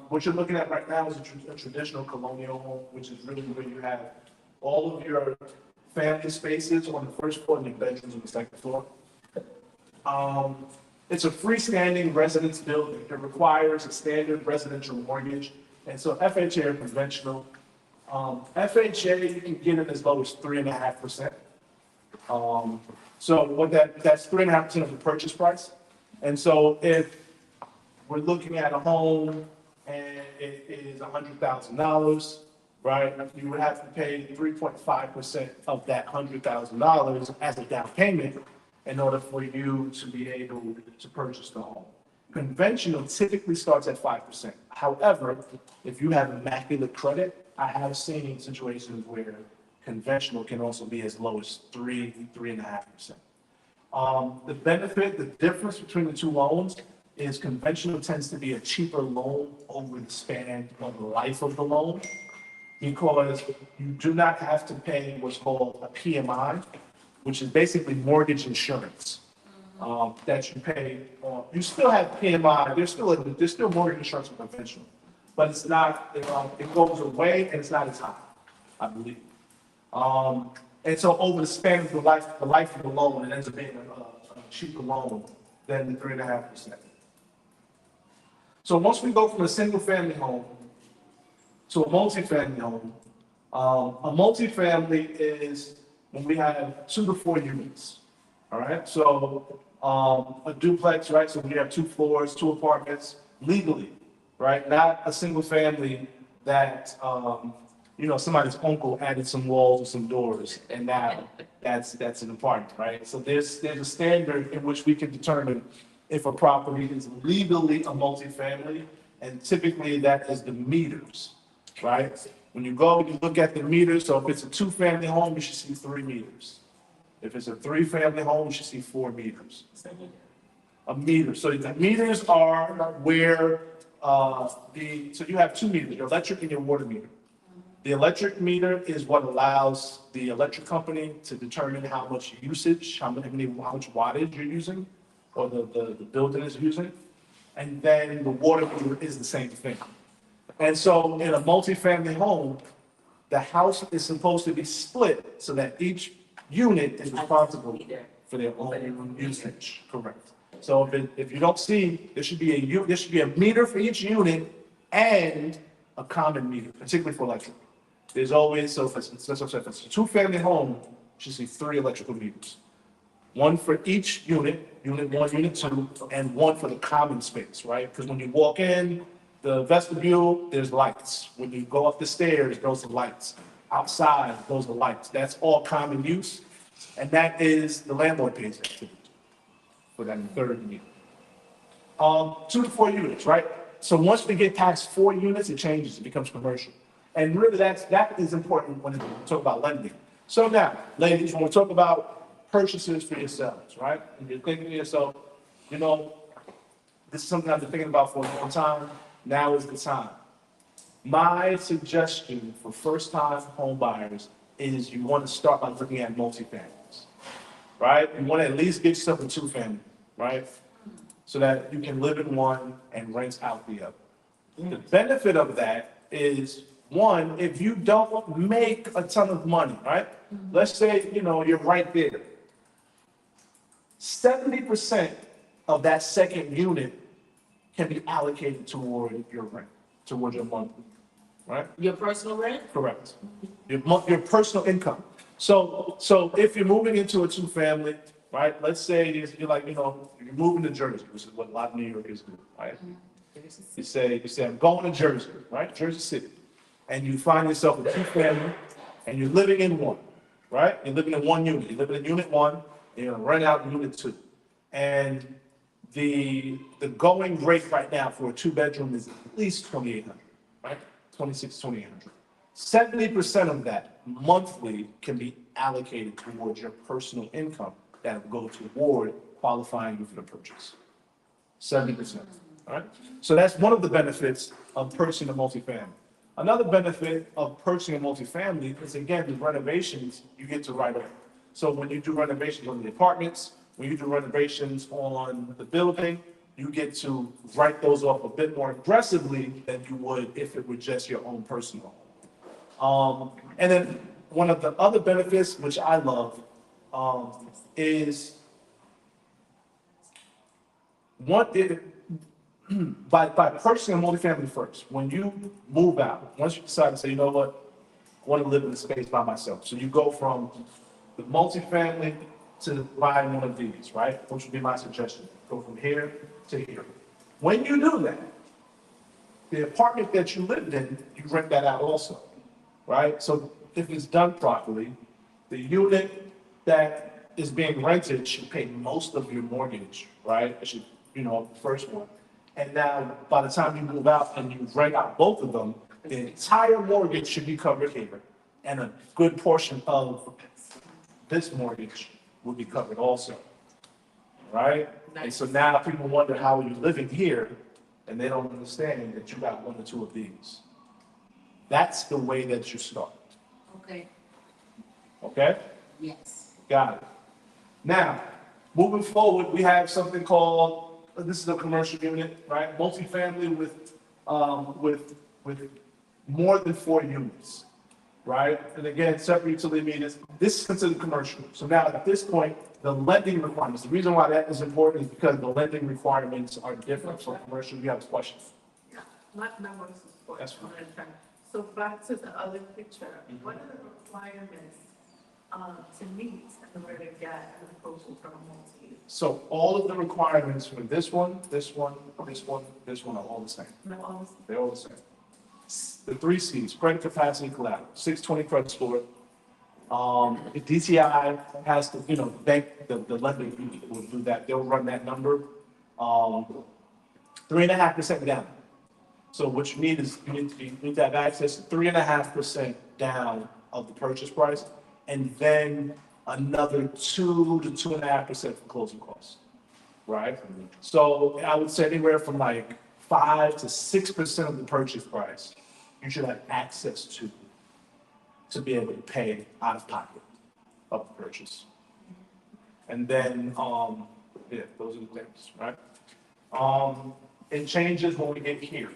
What you're looking at right now is a traditional colonial home, which is really where you have all of your family spaces on the first floor and the bedrooms on the second floor. It's a freestanding residence building. It requires a standard residential mortgage. And so FHA are conventional. FHA, you can get it as low as 3.5%. So that's 3.5% of the purchase price. And so if we're looking at a home and it is $100,000, right? You would have to pay 3.5% of that $100,000 as a down payment in order for you to be able to purchase the home. Conventional typically starts at 5%. However, if you have immaculate credit, I have seen situations where conventional can also be as low as 3.5%. The difference between the two loans is conventional tends to be a cheaper loan over the span of the life of the loan, because you do not have to pay what's called a PMI, which is basically mortgage insurance, that you pay. You still have PMI, there's still mortgage insurance for conventional, but it's not, it goes away and it's not as high, I believe. And so over the span of the life of the loan, it ends up being a cheaper loan than the 3.5%. So once we go from a single family home to a multifamily home, a multifamily is when we have 2 to 4 units. All right, so a duplex, right? So we have 2 floors, 2 apartments legally, right? Not a single family that somebody's uncle added some walls or some doors, and now that's an apartment, right? So there's a standard in which we can determine if a property is legally a multifamily, and typically that is the meters, right? When you look at the meters, so if it's a 2-family home, you should see 3 meters. If it's a 3-family home, you should see 4 meters. A meter. So the meters are where so you have 2 meters, your electric and your water meter. The electric meter is what allows the electric company to determine how much usage, how much wattage you're using, or the building is using. And then the water meter is the same thing. And so in a multifamily home, the house is supposed to be split so that each unit is responsible for their own usage. Correct. So if you don't see, there should be a meter for each unit and a common meter, particularly for electric. There's always, so if it's a 2-family home, you should see 3 electrical meters. 1 for each unit 1, unit 2, and 1 for the common space, right? Because when you walk in the vestibule, there's lights. When you go up the stairs, those are lights. Outside, those are lights. That's all common use, and that is the landlord pays that for that 3rd meter. 2 to 4 units, right? So once we get past 4 units, it changes, it becomes commercial. And really that is important when we talk about lending. So now, ladies, when we talk about purchases for yourselves, right? And you're thinking to yourself, this is something I've been thinking about for a long time. Now is the time. My suggestion for first-time home buyers is you want to start by looking at multifamilies, right? You want to at least get yourself a 2-family, right? So that you can live in one and rent out the other. The benefit of that is, one, if you don't make a ton of money, right? Let's say, you're right there. 70% of that second unit can be allocated toward your rent, towards your monthly, right? Your personal rent? Correct. Your personal income. So if you're moving into a 2-family, right? Let's say you're moving to Jersey, which is what a lot of New Yorkers do, right? You say I'm going to Jersey, right? Jersey City, and you find yourself a 2-family, and you're living in one, right? You're living in one unit. You live in unit 1, and you're gonna rent out unit 2, and the going rate right now for a 2-bedroom is at least $2,800, right? $2,800. 70% of that monthly can be allocated towards your personal income that will go toward qualifying you for the purchase. 70%. All right. So that's one of the benefits of purchasing a multifamily. Another benefit of purchasing a multifamily is, again, the renovations you get to write off. So when you do renovations on the apartments, when you do renovations on the building, you get to write those off a bit more aggressively than you would if it were just your own personal. And then one of the other benefits, which I love, is by purchasing a multifamily first, when you move out, once you decide to say, you know what, I want to live in the space by myself. So you go from the multifamily to buying one of these, right? Which would be my suggestion. Go from here to here. When you do that, the apartment that you lived in, you rent that out also, right? So if it's done properly, the unit that is being rented should pay most of your mortgage, right? It should, the first one. And now, by the time you move out and you rent out both of them, the entire mortgage should be covered here. And a good portion of this mortgage will be covered also, right? And so now people wonder how you're living here, and they don't understand that you got one or two of these. That's the way that you start. Okay. Okay? Yes. Got it. Now, moving forward, we have something called, this is a commercial unit, right? Multifamily with more than 4 units, right? And again, separate utility meters. This is considered commercial. So now at this point, the lending requirements, the reason why that is important is because the lending requirements are different for commercial. You have a question? My one support. That's fine. So back to the other picture, what are the requirements to meet in order to get an approval from a multi? So all of the requirements for this one, this one, this one, this one are all the same. No, They're all the same. The 3 C's, credit capacity, collateral, 620 credit score. The DTI has to, the bank, the lending will do that. They'll run that number, 3.5% down. So what you need is, you need to have access to 3.5% down of the purchase price, and then another 2 to 2.5% for closing costs, right? So I would say anywhere from like 5 to 6% of the purchase price, you should have access to be able to pay out of pocket of the purchase. And then, yeah, those are the things, right? It changes when we get here.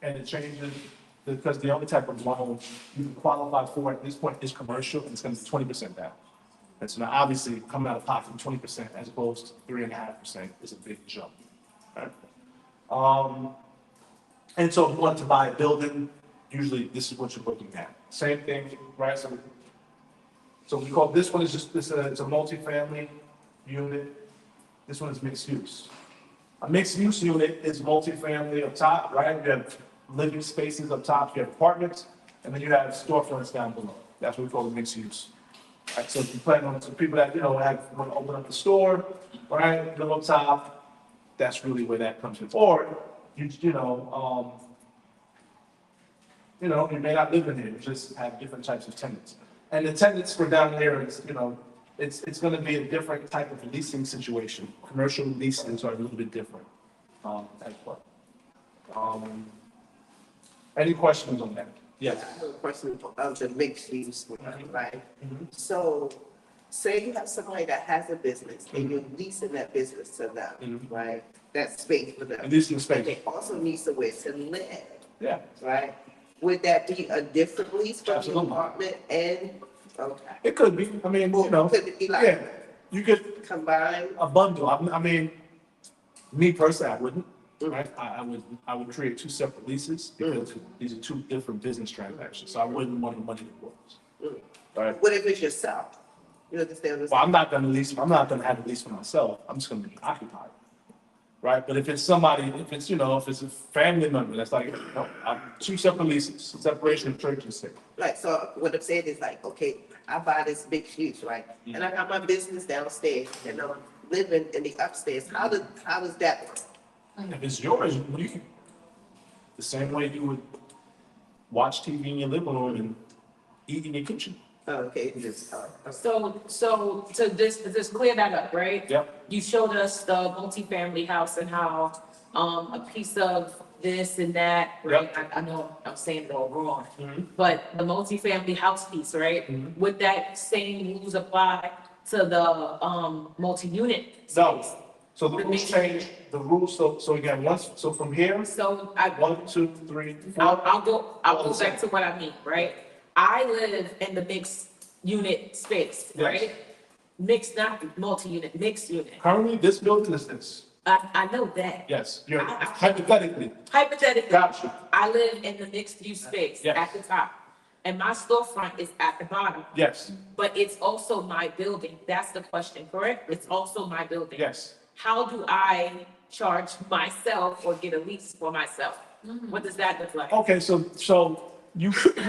And it changes because the only type of loan you can qualify for at this point is commercial, and it's going to be 20% down. And so now obviously coming out of pocket from 20% as opposed to 3.5% is a big jump, right? And so if you want to buy a building, usually this is what you're looking at. Same thing, right? So we call this one is just it's a multifamily unit. This one is mixed use. A mixed use unit is multifamily up top, right? You have living spaces up top, you have apartments, and then you have storefronts down below. That's what we call a mixed use. Right? So if you plan on some people that want to open up a store, right? Live up top, that's really where that comes in. Or you may not live in here, you just have different types of tenants. And the tenants for down there is, it's going to be a different type of leasing situation. Commercial leases are a little bit different as well. Any questions on that? Yes. I have a question of the mixed use, right? So say you have somebody that has a business and you're leasing that business to them, right? That space for them. And leasing And space. they also need somewhere to live, Yeah. right? Would that be a different lease for the Absolutely. apartment and, okay? It could be. I mean, Could it be yeah, like you could combined? a bundle. I mean, me personally, I wouldn't. Right? I would create 2 separate leases because these are 2 different business transactions. So I wouldn't want the money to work. Right? What if it's yourself? You understand what Well, I'm I'm not going to lease. I'm not going to have a lease for myself. I'm just going to be occupied. Right? But if it's somebody, if it's a family member, that's like, I'm 2 separate leases, separation of church and state. Right, so what I'm saying is like, okay, I buy this big use, right? And I got my business downstairs and I'm living in the upstairs. How does that work? If it's yours, you can, the same way you would watch TV in your living room and eat in your kitchen. Okay, just, So to just clear that up, right? Yep. You showed us the multifamily house and how, a piece of this and that, right? I know I'm saying it all wrong, but the multifamily house piece, right? Would that same rules apply to the, multi-unit No. space? So the rules change, the rules, so again, so from here, So 1, 2, 3, 4. I'll go back to what I mean, right? I live in the mixed unit space, Yes. right? Mixed, not multi-unit, mixed unit. Currently, this building is this. I know that. Yes, you're I- hypothetically. Hypothetically, Gotcha. I live in the mixed-use space Yes. at the top, and my storefront is at the bottom. Yes, But it's also my building. That's the question, correct? It's also my building. yes. How do I charge myself or get a lease for myself? What does that look like? Okay, so you could.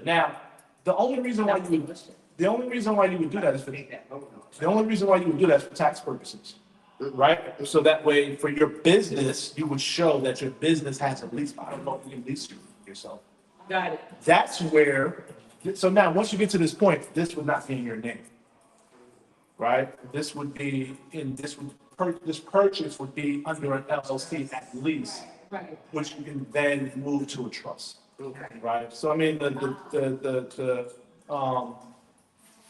Now, the only reason why That's the you, question. the only reason why you would do that is the only reason why you would do that is for tax purposes, right? So that way, for your business, you would show that your business has a lease. I don't know if you can lease yourself. Got it. That's where, so now, once you get to this point, this would not be in your name, right? This would be this purchase would be under an LLC at least, Right. which you can then move to a trust, right? So I mean,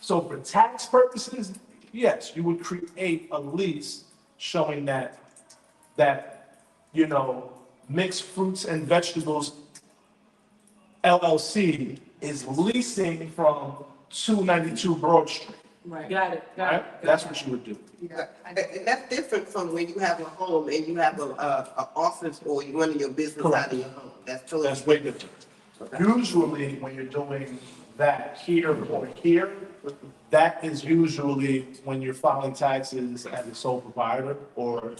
so for tax purposes, yes, you would create a lease showing that, mixed fruits and vegetables LLC is leasing from 292 Broad Street, Right. Got it. Got right? it. That's what you would do. Yeah, and that's different from when you have a home and you have a office or you run your business out of your home. That's totally. That's way different. Usually, when you're doing that here or here, that is usually when you're filing taxes as a sole proprietor or,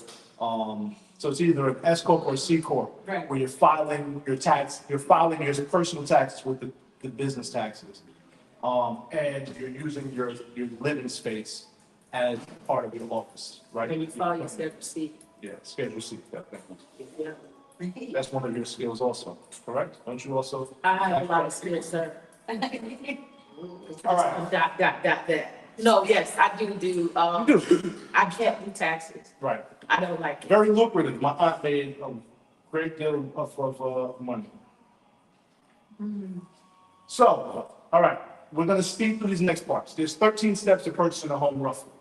so it's either an S corp or a C corp. Right. Where you're filing your personal taxes with the business taxes. And you're using your living space as part of your office, right? When you file your schedule C. Yeah, schedule C, definitely. Yeah. That's one of your skills also, correct? Don't you also? I have a lot of skills, sir. All right. That. No, yes, I do. You do, I can't do taxes. right. I don't like it. Very lucrative. My aunt made a great deal of money. So, all right, we're gonna speed through these next parts. There's 13 steps to purchasing a home roughly.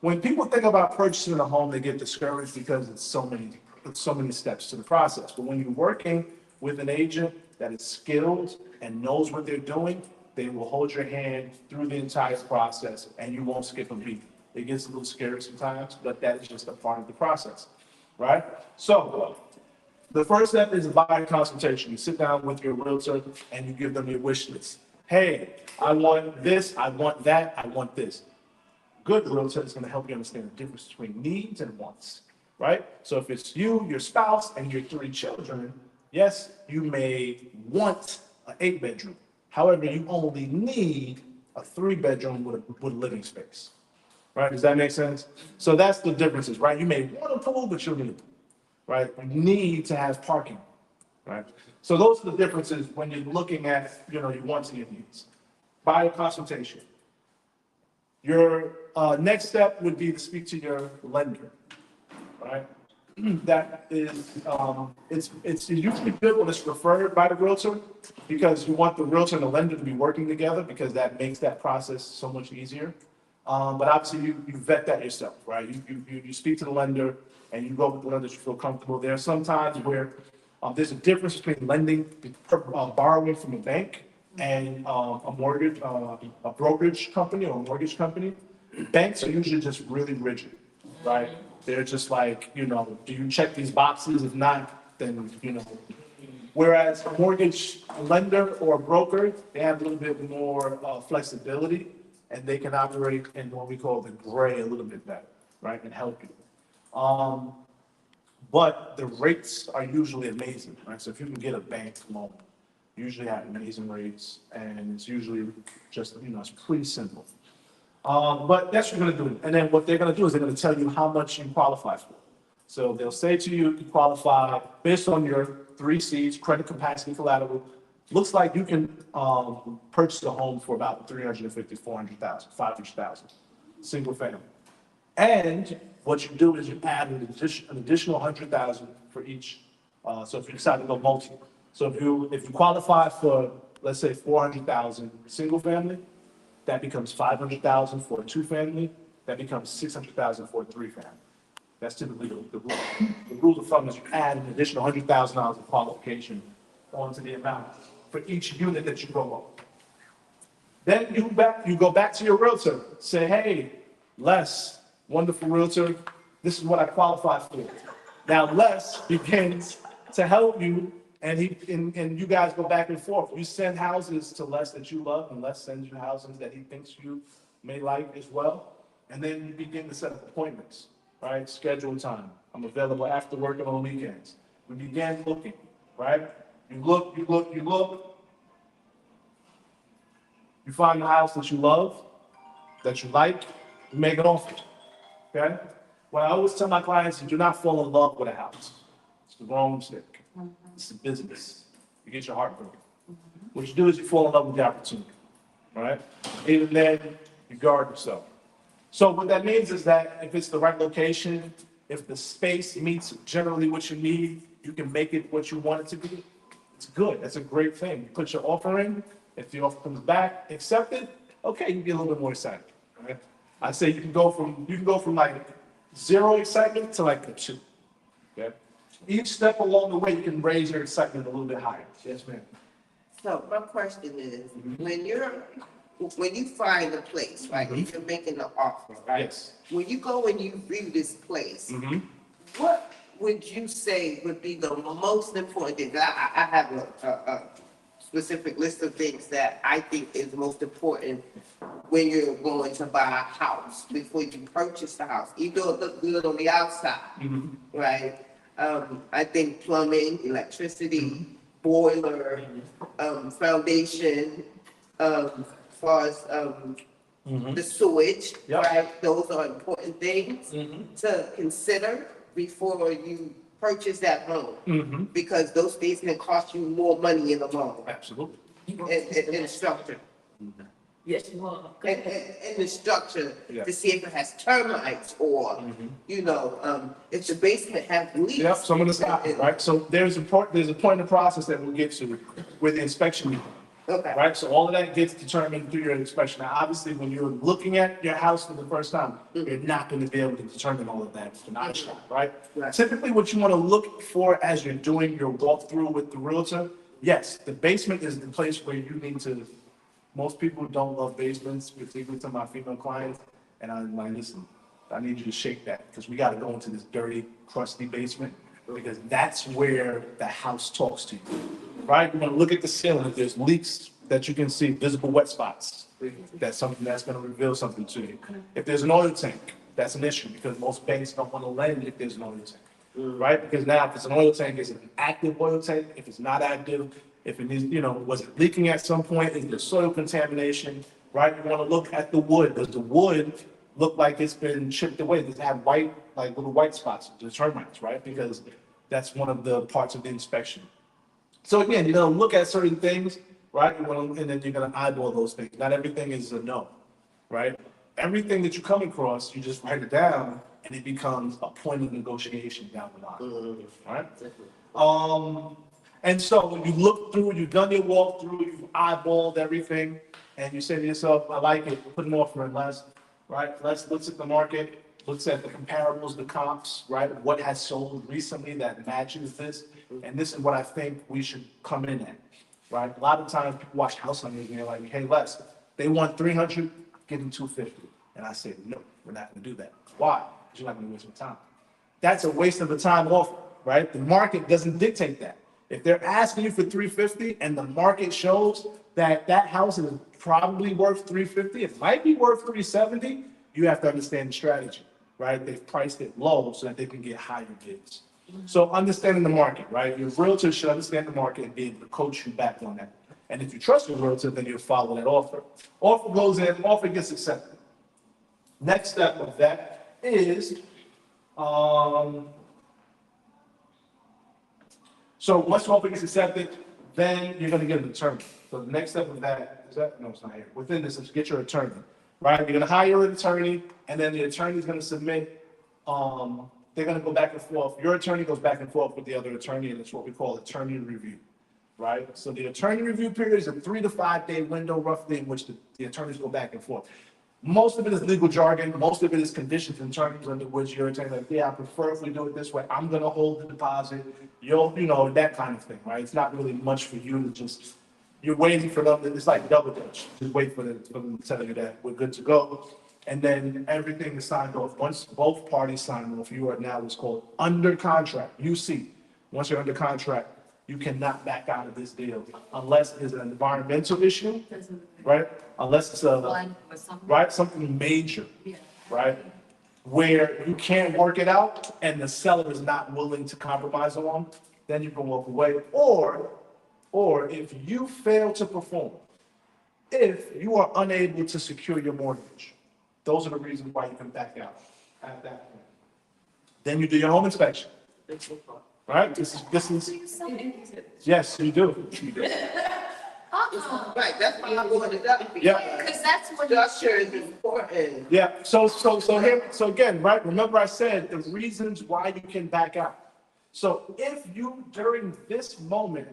When people think about purchasing a home, they get discouraged because it's so many steps to the process. But when you're working with an agent that is skilled and knows what they're doing, they will hold your hand through the entire process and you won't skip a beat. It gets a little scary sometimes, but that is just a part of the process, right? So, the first step is a buyer consultation. You sit down with your realtor and you give them your wish list. Hey, I want this, I want that, I want this. Good realtor is going to help you understand the difference between needs and wants, right? So if it's you, your spouse, and your 3 children, yes, you may want an 8-bedroom. However, you only need a 3-bedroom with a living space, right? Does that make sense? So that's the differences, right? You may want a pool, but you'll need a pool, right? You need to have parking, right? So those are the differences when you're looking at, your wants and your needs. Buyer consultation. Your next step would be to speak to your lender, right? That is, it's usually good when it's referred by the realtor because you want the realtor and the lender to be working together because that makes that process so much easier. But obviously you vet that yourself, right? You speak to the lender and you go with the lender that you feel comfortable. There are some times where there's a difference between borrowing from a bank and a brokerage company or a mortgage company. Banks are usually just really rigid, right? They're just like, do you check these boxes? If not, then, Whereas a mortgage lender or a broker, they have a little bit more flexibility and they can operate in what we call the gray a little bit better, right? And help you. But the rates are usually amazing, right? So if you can get a bank loan, usually have amazing rates and it's usually just, it's pretty simple. But that's what you're gonna do. And then what they're gonna do is they're gonna tell you how much you qualify for. So they'll say to you, you qualify based on your 3 C's, credit capacity, collateral. Looks like you can purchase a home for about 350, 400,000, 500,000, single family. And what you do is you add an additional 100,000 for each. So if you decide to go multi, so if you qualify for, let's say 400,000 single family, that becomes 500,000 for a 2-family. That becomes 600,000 for a 3-family. That's typically the rule. The rule of thumb is you add an additional $100,000 of qualification onto the amount. for each unit that you go up. Then you go back to your realtor, say, hey, Les, wonderful realtor, this is what I qualify for. Now Les begins to help you, and you guys go back and forth. You send houses to Les that you love, and Les sends you houses that he thinks you may like as well. And then you begin to set up appointments, right? Schedule time. I'm available after work and on weekends. We began looking, right? You look. You find the house that you love, that you like, you make an offer, okay? What I always tell my clients is do not fall in love with a house. It's the wrong mistake. It's a business. You get your heart broken. What you do is you fall in love with the opportunity, all right? Even then, you guard yourself. So what that means is that if it's the right location, if the space meets generally what you need, you can make it what you want it to be. It's good. That's a great thing. You put your offer in. If the offer comes back, accepted, okay, you get a little bit more excited. Right? I say you can go from like zero excitement to like a 2. Okay? Each step along the way, you can raise your excitement a little bit higher. Yes, ma'am. So my question is, when you find a place, right, if you're making an offer, right? Yes. When you go and you view this place, what would you say would be the most important thing? I have a specific list of things that I think is most important when you're going to buy a house before you purchase the house. Even though it looks good on the outside, right? I think plumbing, electricity, boiler, foundation, as far as the sewage, Yep. right? Those are important things to consider before you purchase that home. Because those things can cost you more money in the long run. Absolutely. And structure. Yes, you are. And the structure Yeah. to see if it has termites or, if the basement has leaks. Yep, so I'm gonna stop you, right? So there's a point in the process that we'll get to with the inspection. Okay. Right, so all of that gets determined through your inspection. Now, obviously, when you're looking at your house for the first time, you're not gonna be able to determine all of that. It's not a shot, right? Right. Typically, what you wanna look for as you're doing your walkthrough with the realtor, yes, the basement is the place where you need to, most people don't love basements, particularly to my female clients, and I'm like, listen, I need you to shake that, because we gotta go into this dirty, crusty basement, because that's where the house talks to you. Right, you're gonna look at the ceiling, if there's leaks that you can see, visible wet spots, that's something that's gonna reveal something to you. If there's an oil tank, that's an issue, because most banks don't wanna lend if there's an oil tank. Right, because now if it's an oil tank, is it an active oil tank? If it's not active, if it needs, was it leaking at some point? Is there soil contamination? Right, you wanna look at the wood, does the wood look like it's been chipped away? Does it have white, like little white spots, the termites, right? Because that's one of the parts of the inspection. So again, you're gonna look at certain things, right? And then you're gonna eyeball those things. Not everything is a no, right? Everything that you come across, you just write it down, and it becomes a point of negotiation down the line, right? And so when you look through, you've done your walkthrough, you've eyeballed everything, and you say to yourself, I like it, put an offer in, Les, right? Les looks at the market, looks at the comparables, the comps, right? What has sold recently that matches this, and this is what I think we should come in at, right? A lot of times people watch house hunters and they're like, hey, Les, they want 300, give them 250. And I say, no, we're not gonna do that. Why? Because you're not gonna waste your time. That's a waste of the time offer, right? The market doesn't dictate that. If they're asking you for 350 and the market shows that that house is probably worth 350, it might be worth 370, you have to understand the strategy, right? They've priced it low so that they can get higher bids. So understanding the market, right? Your realtor should understand the market and be able to coach you back on that. And if you trust your realtor, then you'll follow that offer. Offer goes in, offer gets accepted. Next step of that is, so once the offer gets accepted, then you're gonna get an attorney. So the next step of that, no, it's not here. Within this is get your attorney, right? You're gonna hire an attorney, and then the attorney's gonna submit, they're gonna go back and forth. Your attorney goes back and forth with the other attorney, and it's what we call attorney review, right? So the attorney review period is a 3 to 5 day window roughly in which the attorneys go back and forth. Most of it is legal jargon. Most of it is conditions and terms under which your attorney like, yeah, I prefer if we do it this way. I'm gonna hold the deposit. That kind of thing, right? It's not really much for you to just you're waiting for them, it's like double dutch. Just wait for them to tell you that we're good to go. And then everything is signed off. Once both parties sign off, you are now what's called under contract, UC. Once you're under contract, you cannot back out of this deal unless it's an environmental issue, right? Unless it's right, something major, right? Where you can't work it out and the seller is not willing to compromise on, then you can walk away. Or if you fail to perform, if you are unable to secure your mortgage, those are the reasons why you can back out at that point. Then you do your home inspection. Right? This is, yes, you do. You do. Right, that's why I'm going to that. Yeah. Because that's what. Structure is important. Yeah, so here, so again, right, remember I said the reasons why you can back out. So if you, during this moment,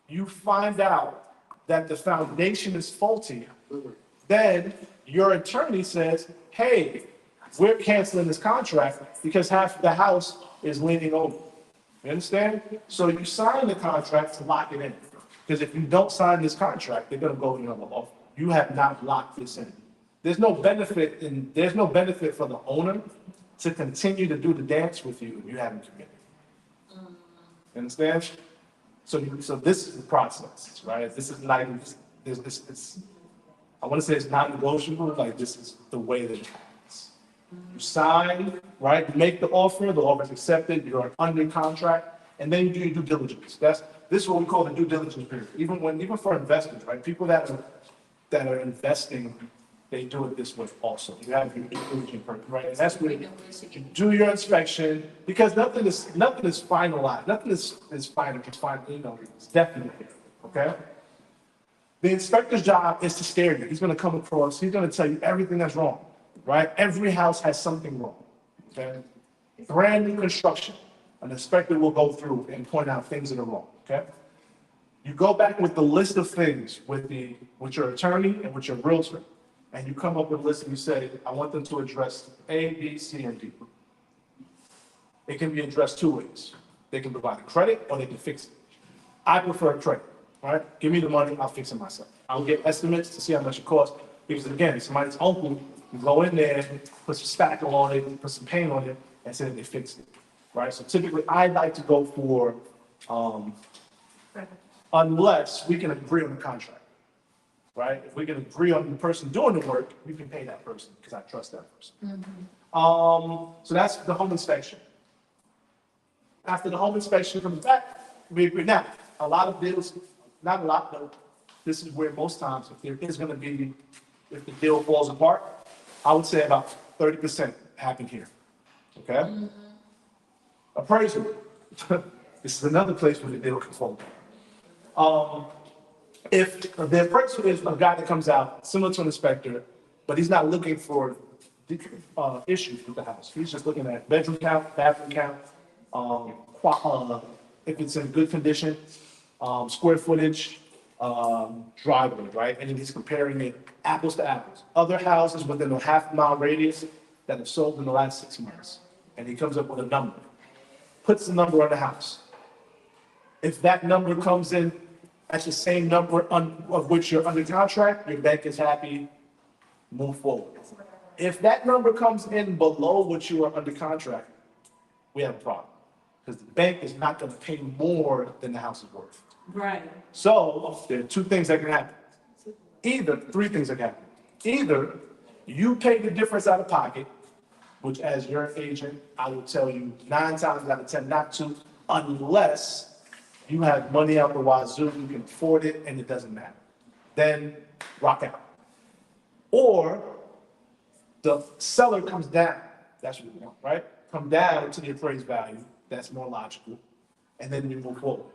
you find out that the foundation is faulty, then your attorney says, hey, we're canceling this contract because half the house is leaning over. You understand? So you sign the contract to lock it in. Because if you don't sign this contract, they're gonna go another offer. You have not locked this in. There's no benefit for the owner to continue to do the dance with you if you haven't committed. You understand? So this is the process, right? This is like, it's, I want to say it's not negotiable, like this is the way that it happens. You sign, right? You make the offer is accepted, you're under contract, and then you do your due diligence. This is what we call the due diligence period. Even for investors, right? People that are investing, they do it this way also. You have your due diligence period, right? And that's where you do your inspection, because nothing is finalized. Nothing is final. It's final, it's definite, okay? The inspector's job is to stare you. He's gonna come across, he's gonna tell you everything that's wrong, right? Every house has something wrong, okay? Brand new construction, an inspector will go through and point out things that are wrong, okay? You go back with the list of things with your attorney and with your realtor, and you come up with a list and you say, I want them to address A, B, C, and D. It can be addressed two ways. They can provide a credit or they can fix it. I prefer credit. All right, give me the money, I'll fix it myself. I'll get estimates to see how much it costs, because again, somebody's uncle, you go in there, put some spackle on it, put some paint on it, and say that they fixed it, right? So typically, I like to go for, unless we can agree on the contract, right? If we can agree on the person doing the work, we can pay that person, because I trust that person. So that's the home inspection. After the home inspection comes back, we agree. Now, a lot of deals, not a lot, but this is where most times, if there is gonna be, if the deal falls apart, I would say about 30% happen here, okay? Appraisal, this is another place where the deal can fall apart. If the appraisal is a guy that comes out, similar to an inspector, but he's not looking for issues with the house, he's just looking at bedroom count, bathroom count, if it's in good condition, square footage, driveway, right? And then he's comparing it apples to apples. Other houses within a half-mile radius that have sold in the last 6 months. And he comes up with a number, puts the number on the house. If that number comes in at the same number of which you're under contract, your bank is happy, move forward. If that number comes in below what you are under contract, we have a problem. Because the bank is not going to pay more than the house is worth. Right. So there are two things that can happen. Three things that can happen. Either you pay the difference out of pocket, which as your agent, I will tell you 9 times out of 10 not to, unless you have money out the wazoo, you can afford it, and it doesn't matter. Then rock out. Or the seller comes down. That's what we want, right? Come down to the appraised value. That's more logical. And then you move forward.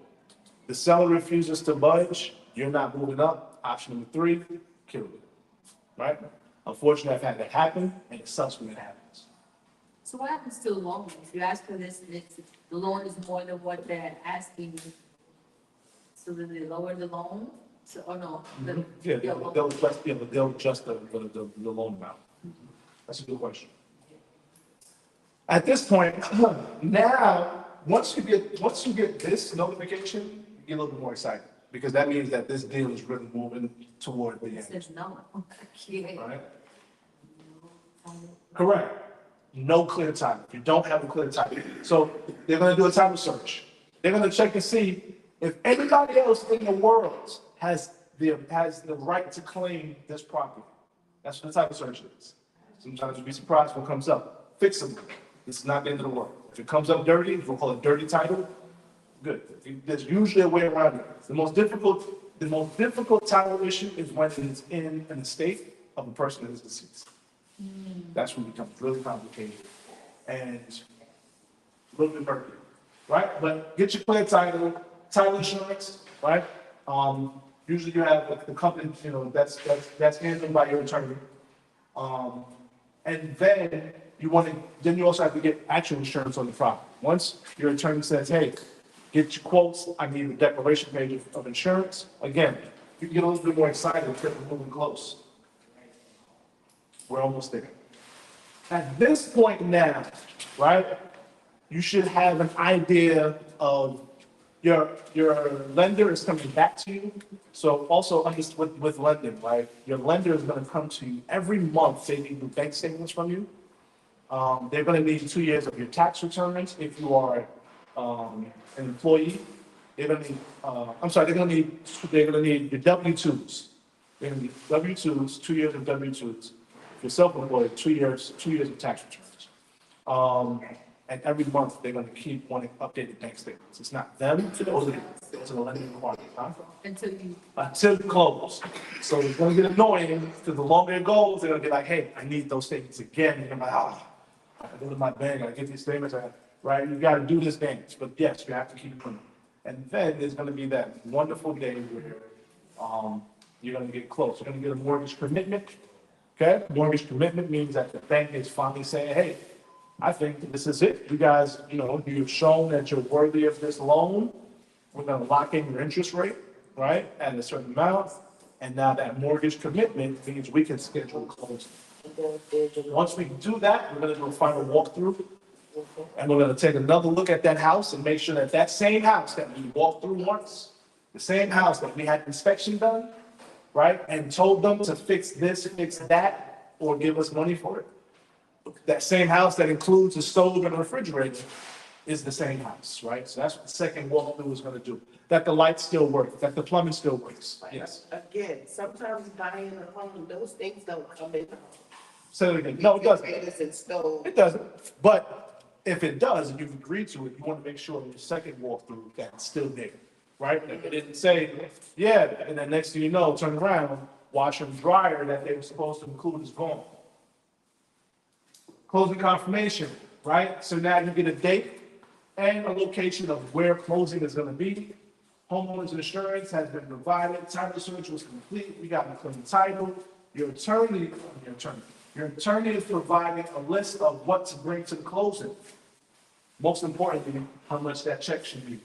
The seller refuses to budge, you're not moving up. Option number 3, kill it. Right? Unfortunately, I've had that happen, and it sucks when it happens. So what happens to the loan? If you ask for this and the loan is more than what they're asking, so then they lower the loan? So, or no? Yeah, they'll adjust the loan amount. That's a good question. At this point, now, once you get this notification, you get a little bit more excited. Because that means that this deal is really moving toward the It end, says no. Okay. right? Correct. No clear title. If you don't have a clear title. So they're gonna do a title search. They're gonna check and see if anybody else in the world has the right to claim this property. That's what the title search is. Sometimes you'll be surprised what comes up. Fixable. This is not the end of the world. If it comes up dirty, we'll call it dirty title. Good. There's usually a way around it. The most difficult title issue is when it's in an estate of a person that is deceased. That's when it becomes really complicated and a little bit murky, right? But get your clear title insurance, right? Usually you have the company, that's handled by your attorney. And then then you also have to get actual insurance on the property. Once your attorney says, hey, get your quotes, I need a declaration page of insurance. Again, you can get a little bit more excited because we're moving close. We're almost there. At this point now, right, you should have an idea of your lender is coming back to you. So also with lending, right, your lender is going to come to you every month. They need the bank statements from you. They're going to need 2 years of your tax returns if you are an employee. They're going to need, they're going to need your W-2s. They're going to need W-2s, 2 years of W-2s. If you're self-employed, 2 years of tax returns. And every month, they're going to keep wanting updated bank statements. It's not them, those are the lending requirements, huh? Until you, Until you close. So it's going to get annoying, because the longer it goes, they're going to be like, hey, I need those statements again. And I'm like, I go to my bank, I get these statements, right? You got to do this dance. But yes, you have to keep doing it. And then there's going to be that wonderful day where you're going to get close. You're going to get a mortgage commitment. Okay? Mortgage commitment means that the bank is finally saying, hey, I think this is it. You guys, you've shown that you're worthy of this loan. We're going to lock in your interest rate, right, at a certain amount. And now that mortgage commitment means we can schedule a closing. Once we do that, we're going to do a final walkthrough. And we're going to take another look at that house and make sure that that same house that we walked through once, the same house that we had inspection done, right, and told them to fix this, fix that, or give us money for it. That same house that includes a stove and a refrigerator is the same house, right? So that's what the second walkthrough is going to do. That the lights still work, that the plumbing still works. Yes. Again, sometimes buying a home, those things don't come in. Say it again. No, it doesn't. Refrigerators and stoves. It doesn't. But if it does, and you've agreed to it, you want to make sure in your second walkthrough that it's still there, right? Like it didn't say, yeah, and then next thing you know, turn around, washer and dryer that they were supposed to include is gone. Closing confirmation, right? So now you get a date and a location of where closing is going to be. Homeowners insurance has been provided. Title search was complete. We got a clean title. Your attorney is providing a list of what to bring to the closing. Most importantly, how much that check should be.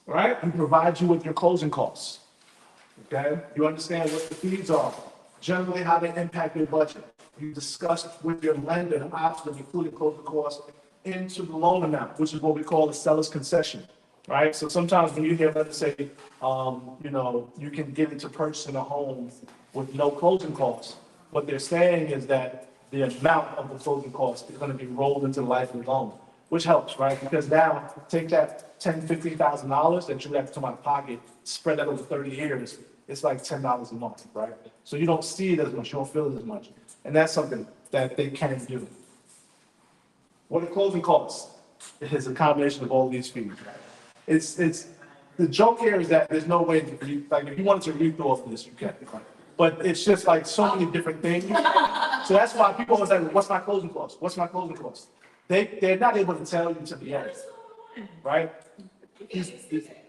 Right? We provide you with your closing costs. Okay? You understand what the fees are, generally how they impact your budget. You discussed with your lender the option of including closing costs into the loan amount, which is what we call a seller's concession, right? So sometimes when you hear lenders say, you can get into purchasing a home with no closing costs, what they're saying is that the amount of the closing costs is going to be rolled into the life of the loan, which helps, right? Because now take that $10,000, $15,000 that you have to my pocket, spread that over 30 years, it's like $10 a month, right? So you don't see it as much, you don't feel it as much. And that's something that they can do. What are closing costs? It is a combination of all these fees. It's the joke here is that there's no way to read, like if you wanted to read through all of this, you can. But it's just like so many different things. So that's why people always say, what's my closing cost? What's my closing cost? They're not able to tell you to the end, right?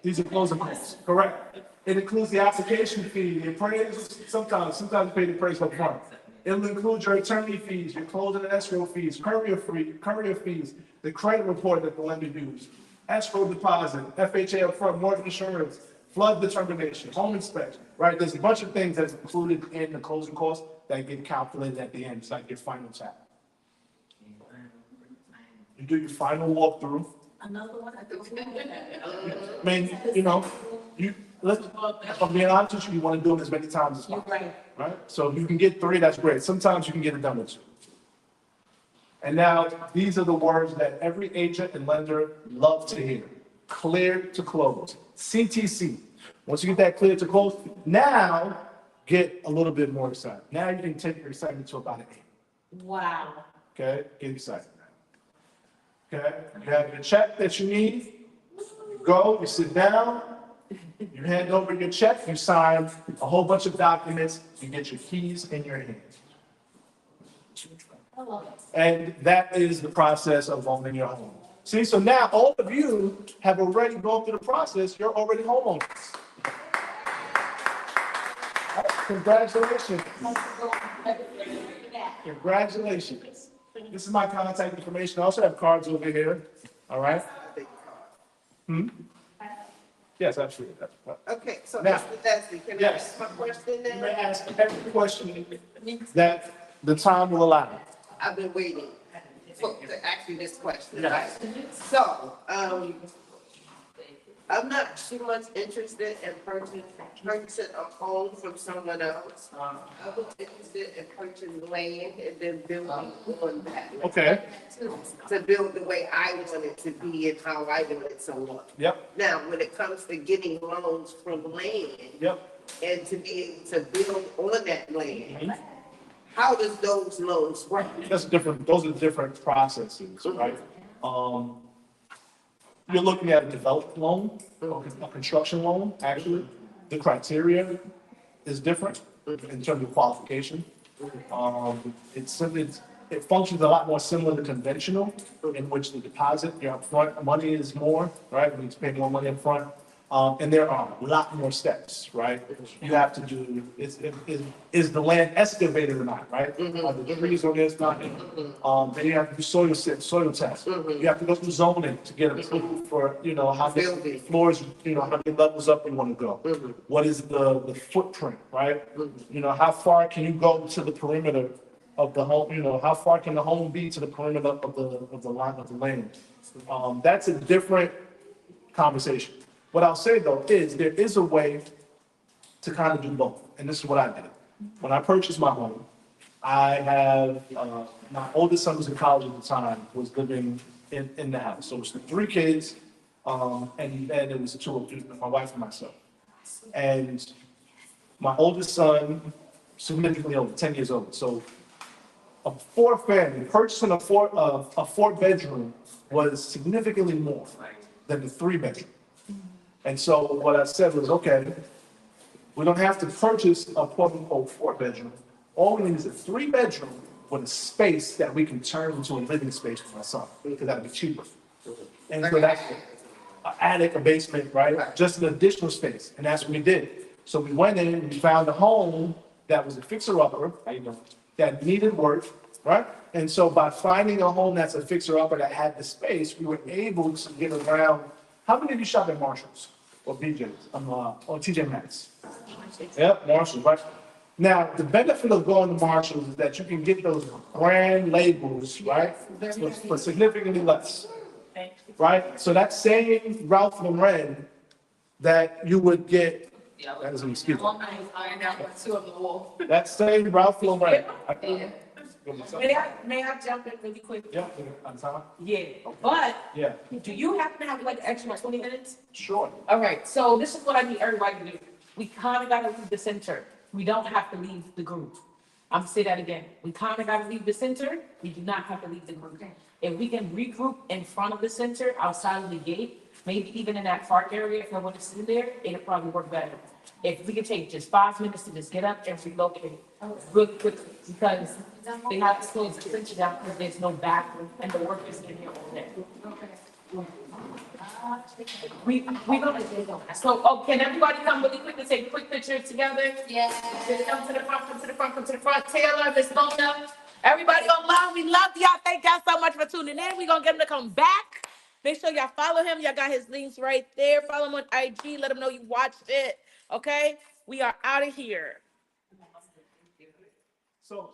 These are closing costs, correct? It includes the application fee, the appraisal, sometimes you pay the appraisal up front. It'll include your attorney fees, your closing and escrow fees, courier fees, the credit report that the lender used, escrow deposit, FHA upfront, mortgage insurance, flood determination, home inspection, right? There's a bunch of things that's included in the closing costs that get calculated at the end. It's like your final tap. You do your final walkthrough, Another one, I think. I mean, if I'm being honest with you, you want to do it as many times as You're possible, right. right? So if you can get 3, that's great. Sometimes you can get it done with 2. And now, these are the words that every agent and lender love to hear. Clear to close. CTC. Once you get that clear to close, now get a little bit more excited. Now you can take your excitement to about an 8. Wow. Okay? Get excited. Okay? You have your check that you need. You go, you sit down, you hand over your check, you sign a whole bunch of documents, you get your keys in your hand. And that is the process of owning your home. See, so now all of you have already gone through the process, you're already homeowners. Congratulations. Congratulations. This is my contact information. I also have cards over here. All right? Yes, absolutely. Okay, so Now, Mr. Leslie, can I yes. ask my question You may now? ask every question that the time will allow. I've been waiting to ask you this question, right? Yes. So, I'm not too much interested in purchasing a home from someone else. I was interested in purchasing land and then building on that. Okay. To build the way I want it to be and how I want it to look. Yep. Now, when it comes to getting loans from land Yep. and to be able to build on that land, how does those loans work? Those are different processes, right? You're looking at a development loan, a construction loan, actually. The criteria is different in terms of qualification. It functions a lot more similar to conventional, in which the deposit, your upfront money is more, right? You need to pay more money upfront. And there are a lot more steps, right? You have to do, is the land excavated or not, right? Are the trees on this not? Then you have to do soil tests. You have to go through zoning to get approved for, how many floors, how many levels up you want to go. What is the footprint, right? How far can you go to the perimeter of the home, how far can the home be to the perimeter of the line of the land? That's a different conversation. What I'll say though is there is a way to kind of do both, and this is what I did. When I purchased my home, I have my oldest son was in college at the time, was living in the house. So it was the 3 kids, and it was 2 of my wife and myself. And my oldest son, significantly over 10 years old. So a 4-family purchasing a 4-bedroom was significantly more than the 3-bedroom. And so what I said was, okay, we don't have to purchase a quote-unquote 4-bedroom. All we need is a 3-bedroom with a space that we can turn into a living space for my son, because that'd be cheaper. And so that's an attic, a basement, right? Just an additional space, and that's what we did. So we went in and we found a home that was a fixer-upper, that needed work, right? And so by finding a home that's a fixer-upper that had the space, we were able to get around. How many of you shop at Marshalls or BJ's? Or TJ Maxx? Yep, Marshalls, right? Now, the benefit of going to Marshalls is that you can get those brand labels, right? For significantly less, right? So that same Ralph Lauren that you would get, that is an excuse. That same Ralph Lauren. May I jump in really quick? Yeah, on time? Yeah, but Yeah, do you happen to have like extra 20 minutes? sure. All right, so this is what I need everybody to do. We kind of got to leave the center. We don't have to leave the group. I'm gonna say that again. We kind of got to leave the center. We do not have to leave the group. If we can regroup in front of the center, outside of the gate, maybe even in that park area, if I want to sit there, it'll probably work better. If we can take just 5 minutes to just get up and relocate really quickly, because they have to close the center down because there's no bathroom and the workers in here all day. We gonna do that. So, can everybody come really quick and take a quick picture together? Yeah. Just come to the front, come to the front, come to the front. Taylor, Miss Mona, everybody online, we love y'all. Thank y'all so much for tuning in. We gonna get him to come back. Make sure y'all follow him. Y'all got his links right there. Follow him on IG. Let him know you watched it. Okay? We are out of here. So